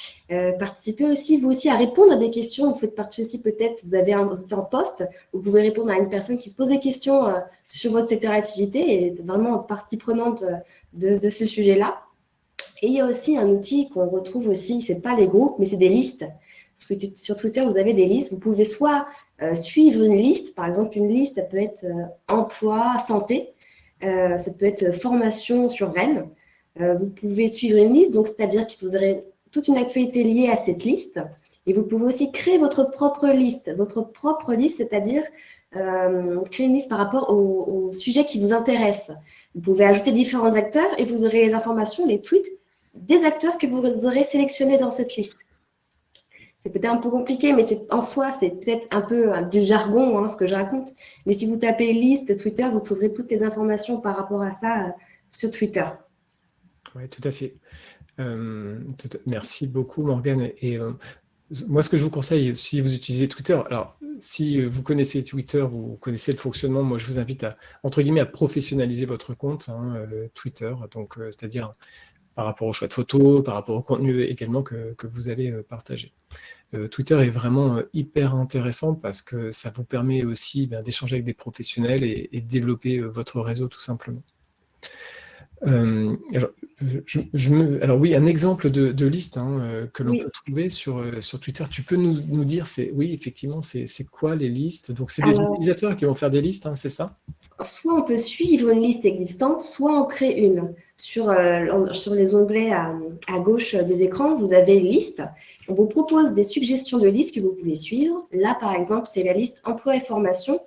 Participez aussi, vous aussi, à répondre à des questions. Vous faites partie aussi peut-être, vous êtes en poste, vous pouvez répondre à une personne qui se pose des questions sur votre secteur d'activité et être vraiment partie prenante de ce sujet-là. Et il y a aussi un outil qu'on retrouve aussi, c'est pas les groupes, mais c'est des listes. Parce que sur Twitter, vous avez des listes. Vous pouvez soit suivre une liste, par exemple, une liste, ça peut être emploi, santé, ça peut être formation sur Rennes. Vous pouvez suivre une liste, donc c'est-à-dire que vous aurez toute une actualité liée à cette liste. Et vous pouvez aussi créer votre propre liste. Votre propre liste, c'est-à-dire créer une liste par rapport au sujet qui vous intéresse. Vous pouvez ajouter différents acteurs et vous aurez les informations, les tweets des acteurs que vous aurez sélectionnés dans cette liste. C'est peut-être un peu compliqué, mais en soi, c'est peut-être un peu du jargon, ce que je raconte. Mais si vous tapez liste Twitter, vous trouverez toutes les informations par rapport à ça sur Twitter. Oui, tout à fait. Merci beaucoup, Morgane. Et moi, ce que je vous conseille, si vous utilisez Twitter, alors si vous connaissez Twitter, vous connaissez le fonctionnement, moi je vous invite à, entre guillemets, à professionnaliser votre compte Twitter, donc c'est-à-dire par rapport aux choix de photos, par rapport au contenu également que vous allez partager. Twitter est vraiment hyper intéressant parce que ça vous permet aussi d'échanger avec des professionnels et de développer votre réseau tout simplement. Alors oui, un exemple de liste que l'on peut trouver sur Twitter. Tu peux nous dire, oui, effectivement, c'est quoi les listes? Donc c'est des utilisateurs qui vont faire des listes, c'est ça? Soit on peut suivre une liste existante, soit en créer une. Sur les onglets à gauche des écrans, vous avez une liste. On vous propose des suggestions de listes que vous pouvez suivre. Là, par exemple, c'est la liste emploi et formation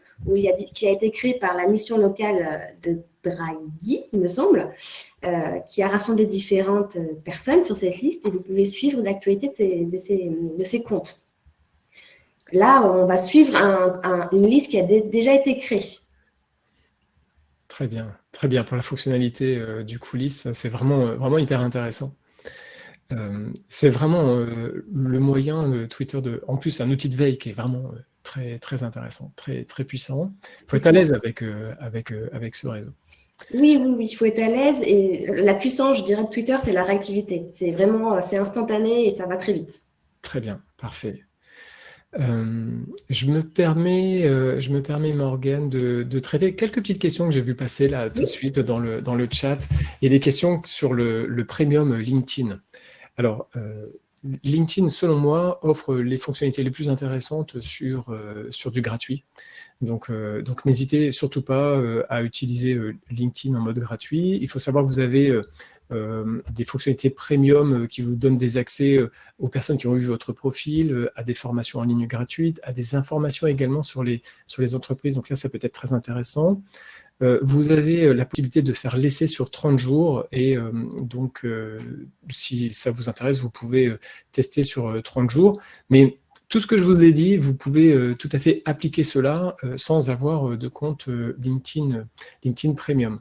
qui a été créée par la mission locale de Draghi, il me semble, qui a rassemblé différentes personnes sur cette liste et vous pouvez suivre l'actualité de ces comptes. Là, on va suivre une liste qui a déjà été créée. Très bien. Pour la fonctionnalité du coulisses, c'est vraiment hyper intéressant. C'est vraiment le moyen de Twitter en plus, un outil de veille qui est vraiment très, très intéressant, très, très puissant. Il faut être à l'aise avec ce réseau. Oui, il faut être à l'aise. Et la puissance, je dirais, de Twitter, c'est la réactivité. C'est instantané et ça va très vite. Très bien, parfait. Je me permets, Morgane, de traiter quelques petites questions que j'ai vues passer là tout de Oui. suite dans le chat, et des questions sur le premium LinkedIn. Alors, LinkedIn, selon moi, offre les fonctionnalités les plus intéressantes sur du gratuit. Donc n'hésitez surtout pas à utiliser LinkedIn en mode gratuit. Il faut savoir que vous avez des fonctionnalités premium qui vous donnent des accès aux personnes qui ont vu votre profil, à des formations en ligne gratuites, à des informations également sur les entreprises. Donc là, ça peut être très intéressant. Vous avez la possibilité de faire l'essai sur 30 jours et donc si ça vous intéresse, vous pouvez tester sur 30 jours. Mais tout ce que je vous ai dit, vous pouvez tout à fait appliquer cela sans avoir de compte LinkedIn Premium.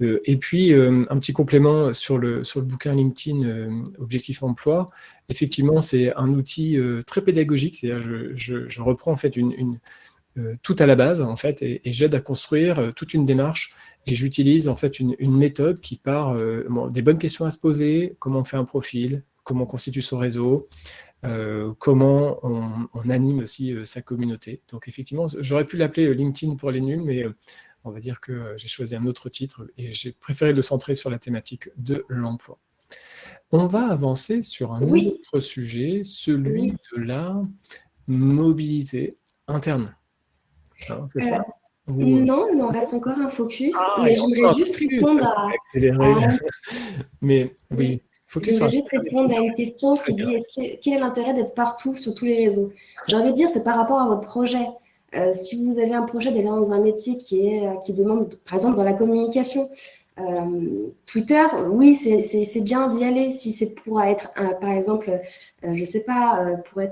Et puis, un petit complément sur le bouquin LinkedIn Objectif Emploi. Effectivement, c'est un outil très pédagogique. C'est-à-dire, je reprends en fait tout à la base, en fait, et j'aide à construire toute une démarche. Et j'utilise en fait une méthode qui part des bonnes questions à se poser, comment on fait un profil, comment on constitue son réseau, comment on anime aussi sa communauté. Donc effectivement, j'aurais pu l'appeler LinkedIn pour les nuls, mais on va dire que j'ai choisi un autre titre et j'ai préféré le centrer sur la thématique de l'emploi. On va avancer sur un Oui. autre sujet, celui Oui. de la mobilité interne. Hein, c'est ça? Non, il m'en reste encore un focus, Ah, il mais y a j'aimerais encore un juste focus, répondre ça va accélérer. Mais oui, oui, focus sur j'aimerais la juste répondre à une question très qui bien. dit quel est l'intérêt d'être partout sur tous les réseaux? J'ai envie de dire, c'est par rapport à votre projet. Si vous avez un projet d'aller dans un métier qui demande, par exemple, dans la communication, Twitter, oui, c'est bien d'y aller. Si c'est pour être, par exemple, je sais pas, pour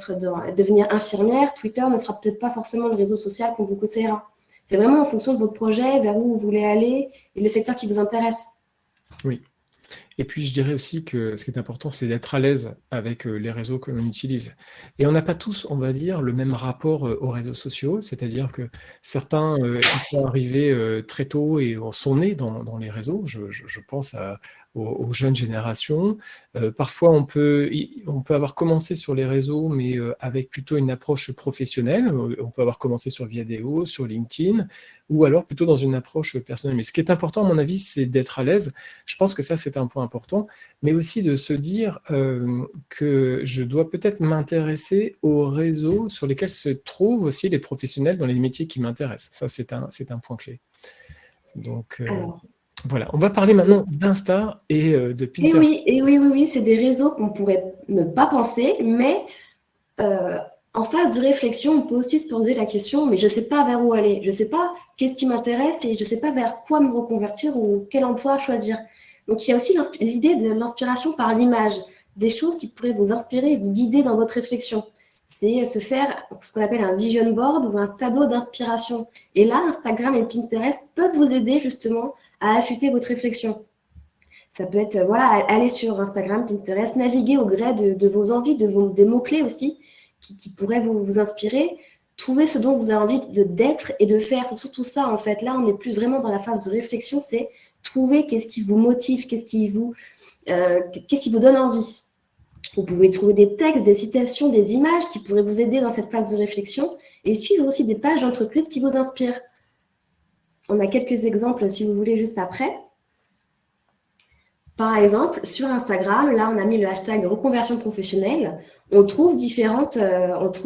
devenir infirmière, Twitter ne sera peut-être pas forcément le réseau social qu'on vous conseillera. C'est vraiment en fonction de votre projet, vers où vous voulez aller et le secteur qui vous intéresse. Oui. Et puis, je dirais aussi que ce qui est important, c'est d'être à l'aise avec les réseaux que l'on utilise. Et on n'a pas tous, on va dire, le même rapport aux réseaux sociaux, c'est-à-dire que certains y sont arrivés très tôt et sont nés dans les réseaux. Je pense aux jeunes générations. Parfois, on peut avoir commencé sur les réseaux, mais avec plutôt une approche professionnelle. On peut avoir commencé sur Viadeo, sur LinkedIn, ou alors plutôt dans une approche personnelle. Mais ce qui est important, à mon avis, c'est d'être à l'aise. Je pense que ça, c'est un point important, mais aussi de se dire que je dois peut-être m'intéresser aux réseaux sur lesquels se trouvent aussi les professionnels dans les métiers qui m'intéressent. Ça, c'est un point clé. Donc, Alors, voilà. On va parler maintenant d'Insta et de Pinterest. et oui, oui, oui, c'est des réseaux qu'on pourrait ne pas penser, mais euh, en phase de réflexion, on peut aussi se poser la question, mais je ne sais pas vers où aller, je ne sais pas qu'est-ce qui m'intéresse et je ne sais pas vers quoi me reconvertir ou quel emploi choisir. Donc il y a aussi l'idée de l'inspiration par l'image, des choses qui pourraient vous inspirer et vous guider dans votre réflexion. C'est se faire ce qu'on appelle un vision board ou un tableau d'inspiration. Et là, Instagram et Pinterest peuvent vous aider justement à affûter votre réflexion. Ça peut être, voilà, aller sur Instagram, Pinterest, naviguer au gré de vos envies, des mots-clés aussi, qui pourraient vous inspirer. Trouver ce dont vous avez envie d'être et de faire. C'est surtout ça, en fait. Là, on est plus vraiment dans la phase de réflexion, c'est trouver qu'est-ce qui vous motive, qu'est-ce qui vous donne envie. Vous pouvez trouver des textes, des citations, des images qui pourraient vous aider dans cette phase de réflexion et suivre aussi des pages d'entreprise qui vous inspirent. On a quelques exemples, si vous voulez, juste après. Par exemple, sur Instagram, là, on a mis le hashtag reconversion professionnelle. On trouve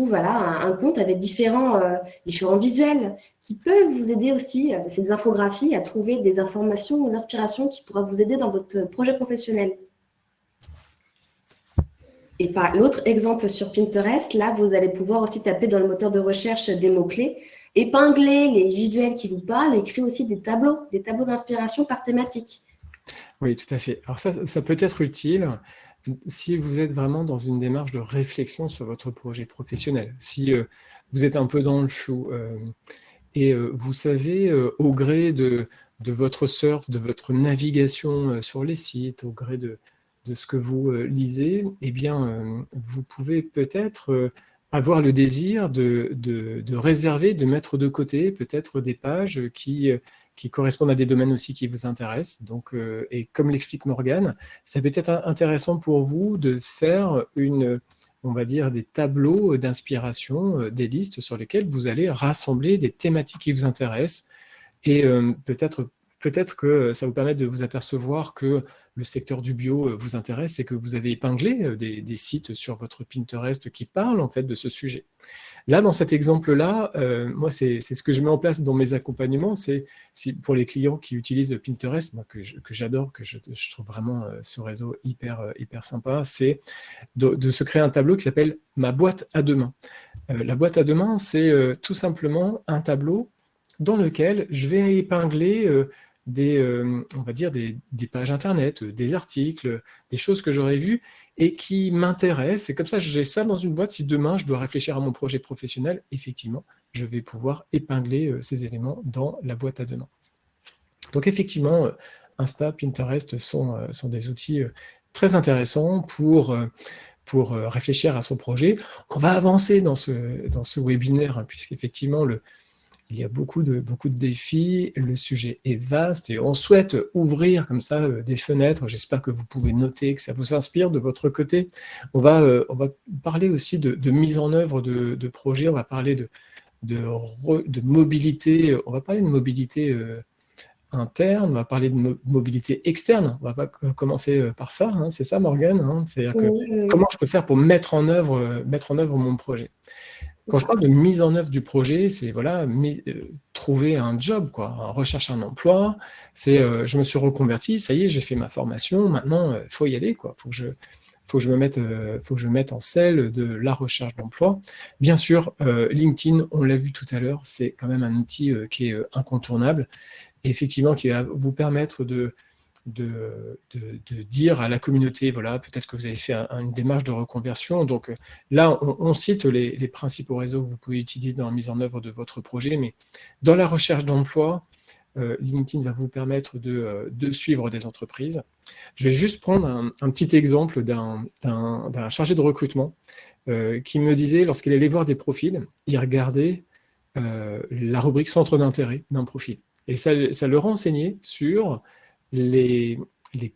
voilà, un compte avec différents visuels qui peuvent vous aider aussi, c'est des infographies, à trouver des informations ou l'inspiration qui pourra vous aider dans votre projet professionnel. Et par l'autre exemple sur Pinterest, là, vous allez pouvoir aussi taper dans le moteur de recherche des mots-clés, épingler les visuels qui vous parlent et créer aussi des tableaux d'inspiration par thématique. Oui, tout à fait. Alors ça peut être utile si vous êtes vraiment dans une démarche de réflexion sur votre projet professionnel. Si vous êtes un peu dans le flou et vous savez, au gré de votre surf, de votre navigation sur les sites, au gré de ce que vous lisez, eh bien, vous pouvez peut-être avoir le désir de réserver, de mettre de côté peut-être des pages qui correspondent à des domaines aussi qui vous intéressent. Donc, et comme l'explique Morgane, ça peut être intéressant pour vous de faire on va dire, des tableaux d'inspiration, des listes sur lesquelles vous allez rassembler des thématiques qui vous intéressent. Et peut-être que ça vous permet de vous apercevoir que le secteur du bio vous intéresse et que vous avez épinglé des sites sur votre Pinterest qui parlent en fait de ce sujet. Là, dans cet exemple-là, moi, c'est ce que je mets en place dans mes accompagnements. C'est pour les clients qui utilisent Pinterest, moi, que j'adore, que je trouve vraiment ce réseau hyper sympa, c'est de se créer un tableau qui s'appelle « Ma boîte à demain ». La boîte à demain, c'est tout simplement un tableau dans lequel je vais épingler on va dire des pages internet, des articles, des choses que j'aurais vues et qui m'intéressent. Et comme ça, j'ai ça dans une boîte. Si demain, je dois réfléchir à mon projet professionnel, effectivement, je vais pouvoir épingler ces éléments dans la boîte à demain. Donc effectivement, Insta, Pinterest sont des outils très intéressants pour réfléchir à son projet. On va avancer dans ce webinaire, hein, puisqu'effectivement, il y a beaucoup de défis, le sujet est vaste et on souhaite ouvrir comme ça des fenêtres. J'espère que vous pouvez noter, que ça vous inspire de votre côté. On va parler aussi de mise en œuvre de projets, on va parler de mobilité, on va parler de mobilité interne, on va parler de mobilité externe, on va pas commencer par ça, hein, c'est ça Morgane, hein, c'est-à-dire que comment je peux faire pour mettre en œuvre mon projet. Quand je parle de mise en œuvre du projet, c'est voilà, trouver un job, quoi, rechercher un emploi, c'est je me suis reconverti, ça y est, j'ai fait ma formation, maintenant il faut y aller, quoi, faut que je me mette en selle de la recherche d'emploi. Bien sûr, LinkedIn, on l'a vu tout à l'heure, c'est quand même un outil qui est incontournable, et effectivement qui va vous permettre de dire à la communauté, voilà, peut-être que vous avez fait une démarche de reconversion. Donc là, on cite les principaux réseaux que vous pouvez utiliser dans la mise en œuvre de votre projet, mais dans la recherche d'emploi, LinkedIn va vous permettre de suivre des entreprises. Je vais juste prendre un petit exemple d'un chargé de recrutement qui me disait, lorsqu'il allait voir des profils, il regardait la rubrique centre d'intérêt d'un profil. Et ça le renseignait sur les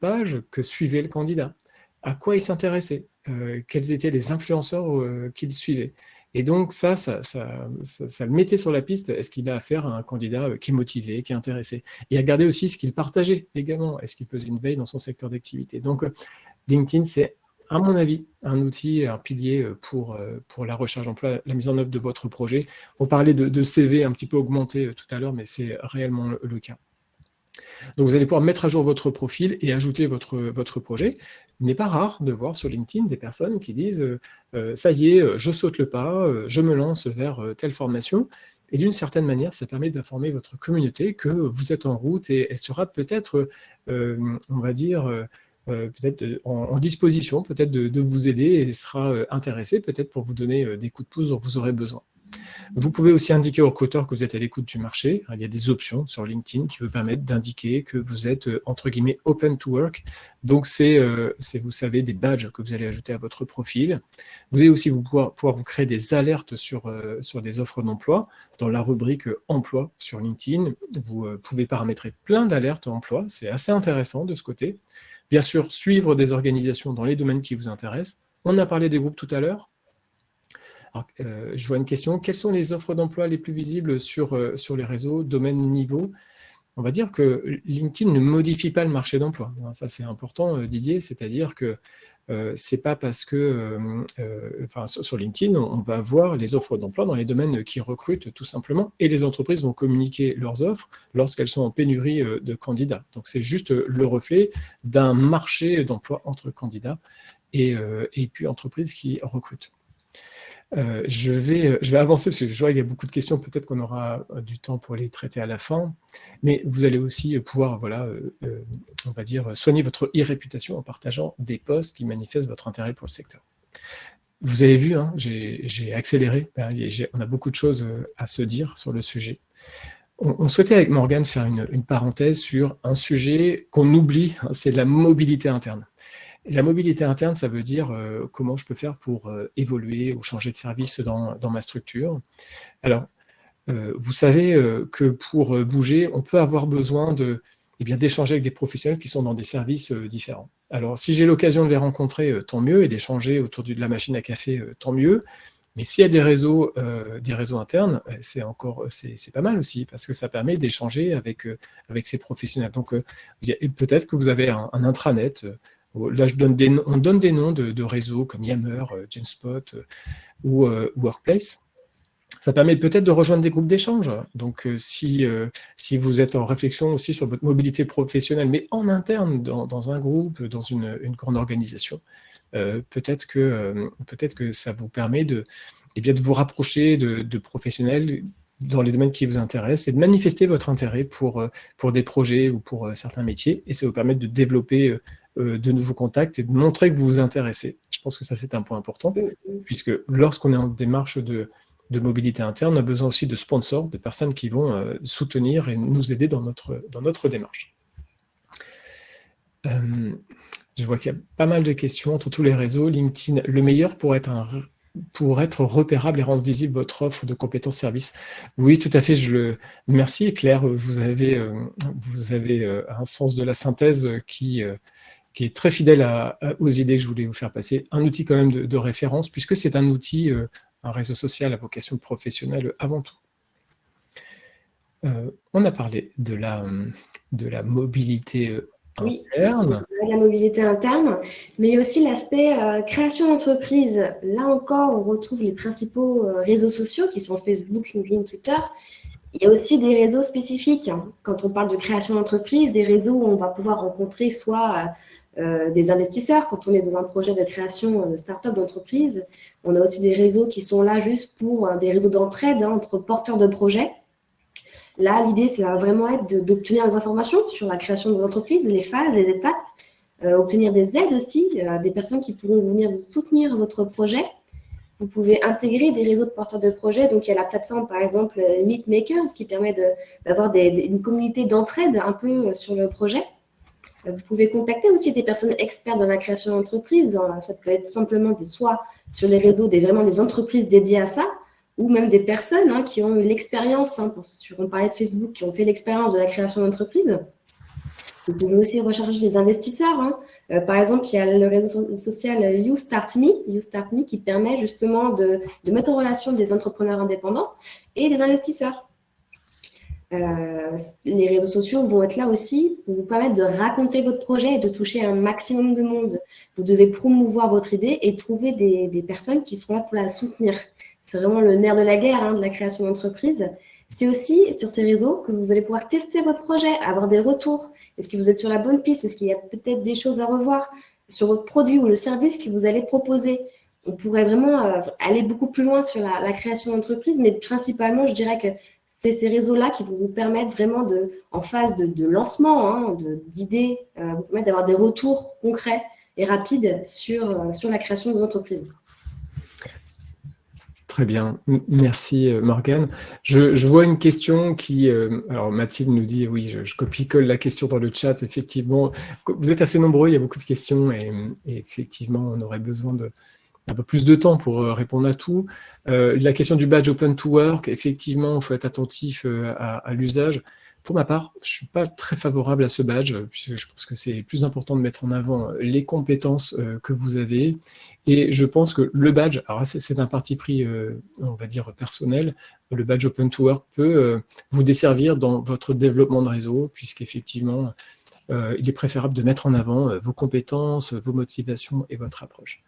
pages que suivait le candidat, à quoi il s'intéressait, quels étaient les influenceurs qu'il suivait. Et donc ça le mettait sur la piste, est-ce qu'il a affaire à un candidat qui est motivé, qui est intéressé. Et à regarder aussi ce qu'il partageait également, est-ce qu'il faisait une veille dans son secteur d'activité. Donc LinkedIn, c'est à mon avis un outil, un pilier pour la recherche d'emploi, la mise en œuvre de votre projet. On parlait de CV un petit peu augmenté tout à l'heure, mais c'est réellement le cas. Donc vous allez pouvoir mettre à jour votre profil et ajouter votre projet. Il n'est pas rare de voir sur LinkedIn des personnes qui disent ça y est, je saute le pas, je me lance vers telle formation. Et d'une certaine manière, ça permet d'informer votre communauté que vous êtes en route et elle sera peut-être, on va dire, peut-être en disposition peut-être de vous aider et sera intéressée peut-être pour vous donner des coups de pouce dont vous aurez besoin. Vous pouvez aussi indiquer au recruteur que vous êtes à l'écoute du marché. Il y a des options sur LinkedIn qui vous permettent d'indiquer que vous êtes, entre guillemets, open to work. Donc, c'est, vous savez, des badges que vous allez ajouter à votre profil. Vous allez aussi pouvoir vous créer des alertes sur des offres d'emploi. Dans la rubrique emploi sur LinkedIn, vous pouvez paramétrer plein d'alertes emploi. C'est assez intéressant de ce côté. Bien sûr, suivre des organisations dans les domaines qui vous intéressent. On a parlé des groupes tout à l'heure. Alors, je vois une question. Quelles sont les offres d'emploi les plus visibles sur les réseaux, domaine, niveau? On va dire que LinkedIn ne modifie pas le marché d'emploi. Ça, c'est important, Didier. C'est-à-dire que c'est pas parce que, sur LinkedIn, on va voir les offres d'emploi dans les domaines qui recrutent tout simplement, et les entreprises vont communiquer leurs offres lorsqu'elles sont en pénurie de candidats. Donc, c'est juste le reflet d'un marché d'emploi entre candidats et puis entreprises qui recrutent. Je vais avancer parce que je vois qu'il y a beaucoup de questions, peut-être qu'on aura du temps pour les traiter à la fin, mais vous allez aussi pouvoir, voilà, on va dire, soigner votre e-réputation en partageant des posts qui manifestent votre intérêt pour le secteur. Vous avez vu, hein, j'ai accéléré, on a beaucoup de choses à se dire sur le sujet. On souhaitait avec Morgane faire une parenthèse sur un sujet qu'on oublie, hein, c'est la mobilité interne. La mobilité interne, ça veut dire comment je peux faire pour évoluer ou changer de service dans ma structure. Alors, vous savez que pour bouger, on peut avoir besoin eh bien, d'échanger avec des professionnels qui sont dans des services différents. Alors, si j'ai l'occasion de les rencontrer, tant mieux, et d'échanger autour de la machine à café, tant mieux. Mais s'il y a des réseaux internes, c'est pas mal aussi, parce que ça permet d'échanger avec ces professionnels. Donc, peut-être que vous avez un intranet. Là, on donne des noms de réseaux comme Yammer, Genspot ou Workplace. Ça permet peut-être de rejoindre des groupes d'échange. Donc, si vous êtes en réflexion aussi sur votre mobilité professionnelle, mais en interne, dans un groupe, dans une grande organisation, peut-être que ça vous permet de vous rapprocher de professionnels dans les domaines qui vous intéressent et de manifester votre intérêt pour des projets ou pour certains métiers. Et ça vous permet de développer de nouveaux contacts et de montrer que vous vous intéressez. Je pense que ça, c'est un point important, puisque lorsqu'on est en démarche de mobilité interne, on a besoin aussi de sponsors, de personnes qui vont soutenir et nous aider dans notre démarche. Je vois qu'il y a pas mal de questions entre tous les réseaux. LinkedIn, le meilleur pour être repérable et rendre visible votre offre de compétences services. Oui, tout à fait. Merci Claire. Vous avez un sens de la synthèse qui est très fidèle aux idées que je voulais vous faire passer. Un outil quand même de référence, puisque c'est un outil, un réseau social à vocation professionnelle avant tout. On a parlé de la mobilité interne. Oui, la mobilité interne, mais aussi l'aspect création d'entreprise. Là encore, on retrouve les principaux réseaux sociaux qui sont Facebook, LinkedIn, Twitter. Il y a aussi des réseaux spécifiques. Quand on parle de création d'entreprise, des réseaux où on va pouvoir rencontrer soit des investisseurs quand on est dans un projet de création de start-up, d'entreprise. On a aussi des réseaux qui sont là juste pour des réseaux d'entraide entre porteurs de projets. Là, l'idée, ça va vraiment être d'obtenir des informations sur la création de vos entreprises, les phases, les étapes, obtenir des aides aussi, des personnes qui pourront venir vous soutenir votre projet. Vous pouvez intégrer des réseaux de porteurs de projets. Donc, il y a la plateforme, par exemple, Meetmakers, qui permet d'avoir une communauté d'entraide un peu sur le projet. Vous pouvez contacter aussi des personnes expertes dans la création d'entreprise. Ça peut être simplement soit sur les réseaux, vraiment des entreprises dédiées à ça, ou même des personnes qui ont eu l'expérience, on parlait de Facebook, qui ont fait l'expérience de la création d'entreprise. Vous pouvez aussi rechercher des investisseurs. Par exemple, il y a le réseau social You Start Me qui permet justement de mettre en relation des entrepreneurs indépendants et des investisseurs. Les réseaux sociaux vont être là aussi pour vous permettre de raconter votre projet et de toucher un maximum de monde. Vous devez promouvoir votre idée et trouver des personnes qui seront là pour la soutenir. C'est vraiment le nerf de la guerre de la création d'entreprise. C'est aussi sur ces réseaux que vous allez pouvoir tester votre projet, avoir des retours. Est-ce que vous êtes sur la bonne piste? Est-ce qu'il y a peut-être des choses à revoir sur votre produit ou le service que vous allez proposer? On pourrait vraiment aller beaucoup plus loin sur la création d'entreprise, mais principalement, je dirais que c'est ces réseaux-là qui vont vous permettre vraiment, en phase de lancement, d'idées, vous permettre d'avoir des retours concrets et rapides sur la création de vos entreprises. Très bien, merci Morgane. Je vois une question qui... alors Mathilde nous dit, oui, je copie-colle la question dans le chat, effectivement. Vous êtes assez nombreux, il y a beaucoup de questions et effectivement, on aurait besoin d'un peu plus de temps pour répondre à tout. La question du badge Open to Work, effectivement, il faut être attentif à l'usage. Pour ma part, je ne suis pas très favorable à ce badge, puisque je pense que c'est plus important de mettre en avant les compétences que vous avez. Et je pense que le badge, alors c'est un parti pris, on va dire, personnel, le badge Open to Work peut vous desservir dans votre développement de réseau, puisqu'effectivement, il est préférable de mettre en avant vos compétences, vos motivations et votre approche.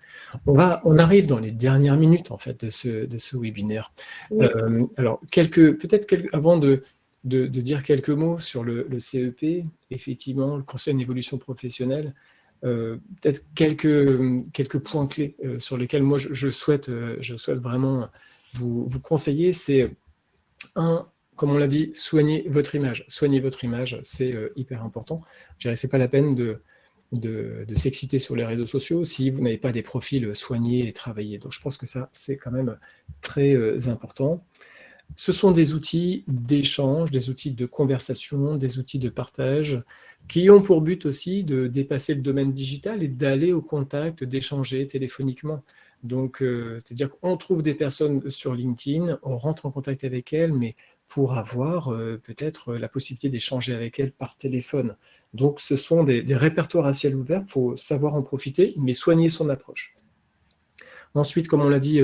On arrive dans les dernières minutes en fait de ce webinaire. Oui. Alors, avant de dire quelques mots sur le CEP, effectivement, le Conseil en évolution professionnelle, peut-être quelques points clés sur lesquels moi je souhaite vraiment vous conseiller, c'est comme on l'a dit, soignez votre image. Soignez votre image, c'est hyper important. Je dirais, c'est pas la peine de s'exciter sur les réseaux sociaux si vous n'avez pas des profils soignés et travaillés. Donc je pense que ça, c'est quand même très important. Ce sont des outils d'échange, des outils de conversation, des outils de partage qui ont pour but aussi de dépasser le domaine digital et d'aller au contact, d'échanger téléphoniquement. Donc, c'est-à-dire qu'on trouve des personnes sur LinkedIn, on rentre en contact avec elles, mais pour avoir peut-être la possibilité d'échanger avec elles par téléphone. Donc ce sont des répertoires à ciel ouvert, il faut savoir en profiter, mais soigner son approche. Ensuite, comme on l'a dit,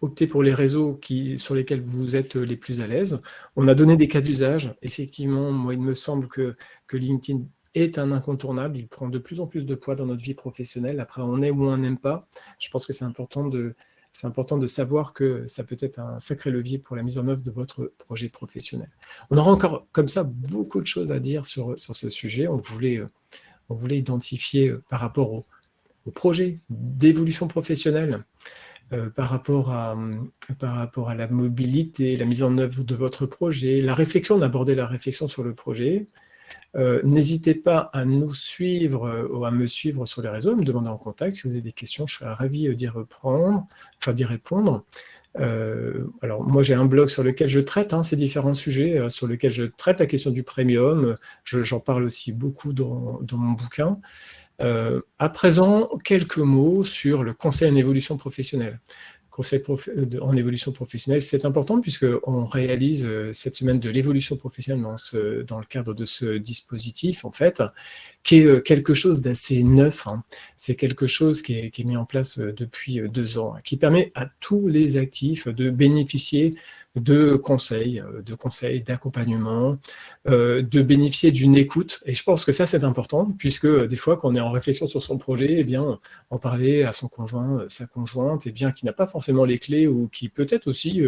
optez pour les réseaux sur lesquels vous êtes les plus à l'aise. On a donné des cas d'usage. Effectivement, moi, il me semble que LinkedIn est un incontournable. Il prend de plus en plus de poids dans notre vie professionnelle. Après, on aime ou on n'aime pas. Je pense que c'est important de savoir que ça peut être un sacré levier pour la mise en œuvre de votre projet professionnel. On aura encore comme ça beaucoup de choses à dire sur ce sujet. On voulait identifier par rapport au projet d'évolution professionnelle, par rapport à la mobilité, la mise en œuvre de votre projet, la réflexion, d'aborder la réflexion sur le projet. N'hésitez pas à nous suivre ou à me suivre sur les réseaux, à me demander en contact. Si vous avez des questions, je serai ravi d'y répondre. Alors moi j'ai un blog sur lequel je traite ces différents sujets, sur lequel je traite la question du premium. J'en parle aussi beaucoup dans mon bouquin. À présent, quelques mots sur le conseil en évolution professionnelle. Conseil en évolution professionnelle, c'est important puisqu'on réalise cette semaine de l'évolution professionnelle dans le cadre de ce dispositif, en fait, qui est quelque chose d'assez neuf. C'est quelque chose qui est mis en place depuis 2 ans, qui permet à tous les actifs de bénéficier de conseils, d'accompagnement, de bénéficier d'une écoute. Et je pense que ça, c'est important, puisque des fois, quand on est en réflexion sur son projet, eh bien, en parler à son conjoint, sa conjointe, eh bien, qui n'a pas forcément les clés ou qui peut-être aussi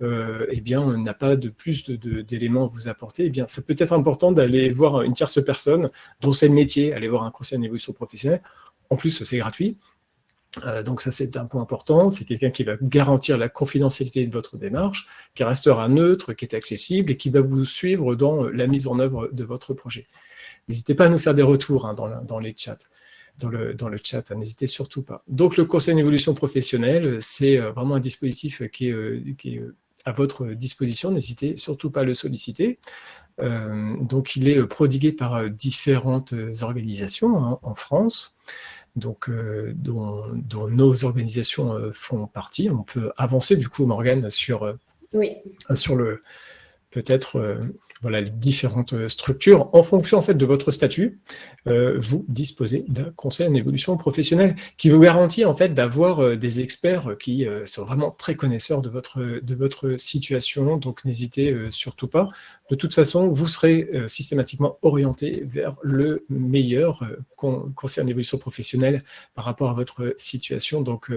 eh bien, n'a pas de plus d'éléments à vous apporter, eh bien, ça peut être important d'aller voir une tierce personne dont c'est le métier, aller voir un conseiller en évolution professionnelle. En plus, c'est gratuit. Donc ça, c'est un point important. C'est quelqu'un qui va garantir la confidentialité de votre démarche, qui restera neutre, qui est accessible et qui va vous suivre dans la mise en œuvre de votre projet. N'hésitez pas à nous faire des retours dans les chats. Dans le chat, n'hésitez surtout pas. Donc le conseil en évolution professionnelle, c'est vraiment un dispositif qui est à votre disposition. N'hésitez surtout pas à le solliciter. Donc il est prodigué par différentes organisations en France. Donc, dont nos organisations font partie. On peut avancer du coup, Morgane, sur peut-être les différentes structures. En fonction en fait de votre statut, vous disposez d'un conseil en évolution professionnelle qui vous garantit en fait d'avoir des experts qui sont vraiment très connaisseurs de votre situation. Donc n'hésitez surtout pas. De toute façon, vous serez systématiquement orienté vers le meilleur conseil en évolution professionnelle par rapport à votre situation. Donc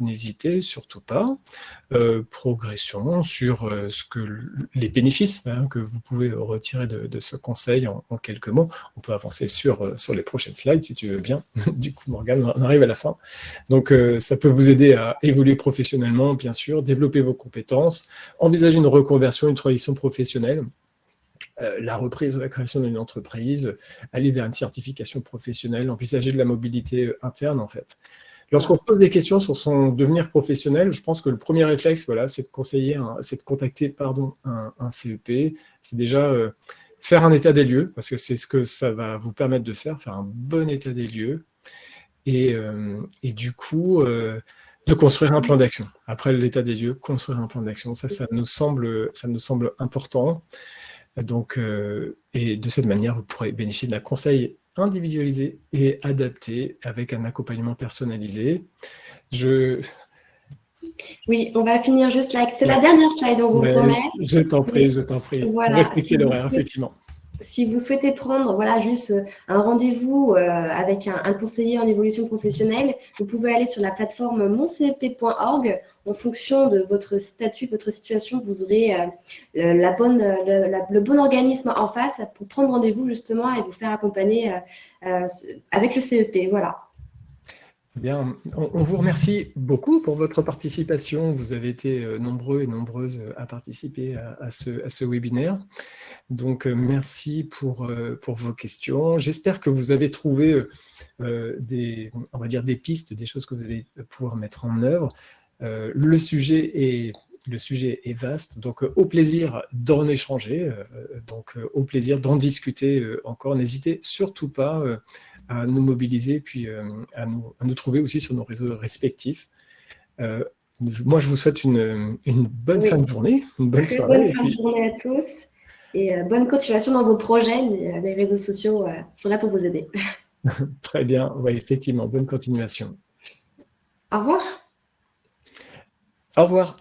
n'hésitez surtout pas. Progression sur les bénéfices que vous pouvez retirer de ce conseil en quelques mots. On peut avancer sur les prochaines slides si tu veux bien. Du coup, Morgane, on arrive à la fin. Donc, ça peut vous aider à évoluer professionnellement, bien sûr, développer vos compétences, envisager une reconversion, une transition professionnelle, la reprise ou la création d'une entreprise, aller vers une certification professionnelle, envisager de la mobilité interne, en fait. Lorsqu'on se pose des questions sur son devenir professionnel, je pense que le premier réflexe, c'est de contacter un CEP. C'est déjà faire un état des lieux, parce que c'est ce que ça va vous permettre de faire un bon état des lieux, et du coup, de construire un plan d'action. Après l'état des lieux, construire un plan d'action. Ça nous semble important. Donc, et de cette manière, vous pourrez bénéficier d'un conseil individualisé et adapté avec un accompagnement personnalisé. Oui, on va finir juste là. C'est la dernière slide, on vous promet. Je t'en prie. Voilà. Pour respecter l'horaire, effectivement. Si vous souhaitez prendre juste un rendez-vous avec un conseiller en évolution professionnelle, vous pouvez aller sur la plateforme moncep.org. En fonction de votre statut, votre situation, vous aurez le bon organisme en face pour prendre rendez-vous justement et vous faire accompagner avec le CEP. Voilà. Bien, on vous remercie beaucoup pour votre participation. Vous avez été nombreux et nombreuses à participer à ce webinaire. Donc, merci pour vos questions. J'espère que vous avez trouvé des pistes, des choses que vous allez pouvoir mettre en œuvre. Le sujet est vaste, donc au plaisir d'en échanger, au plaisir d'en discuter encore. N'hésitez surtout pas à nous mobiliser, puis à nous trouver aussi sur nos réseaux respectifs. moi, je vous souhaite une bonne Oui, fin de journée, une bonne très soirée. bonne Et fin de puis, journée à tous et bonne continuation dans vos projets. Les réseaux sociaux sont là pour vous aider. très bien. Oui, effectivement, bonne continuation. Au revoir. Au revoir.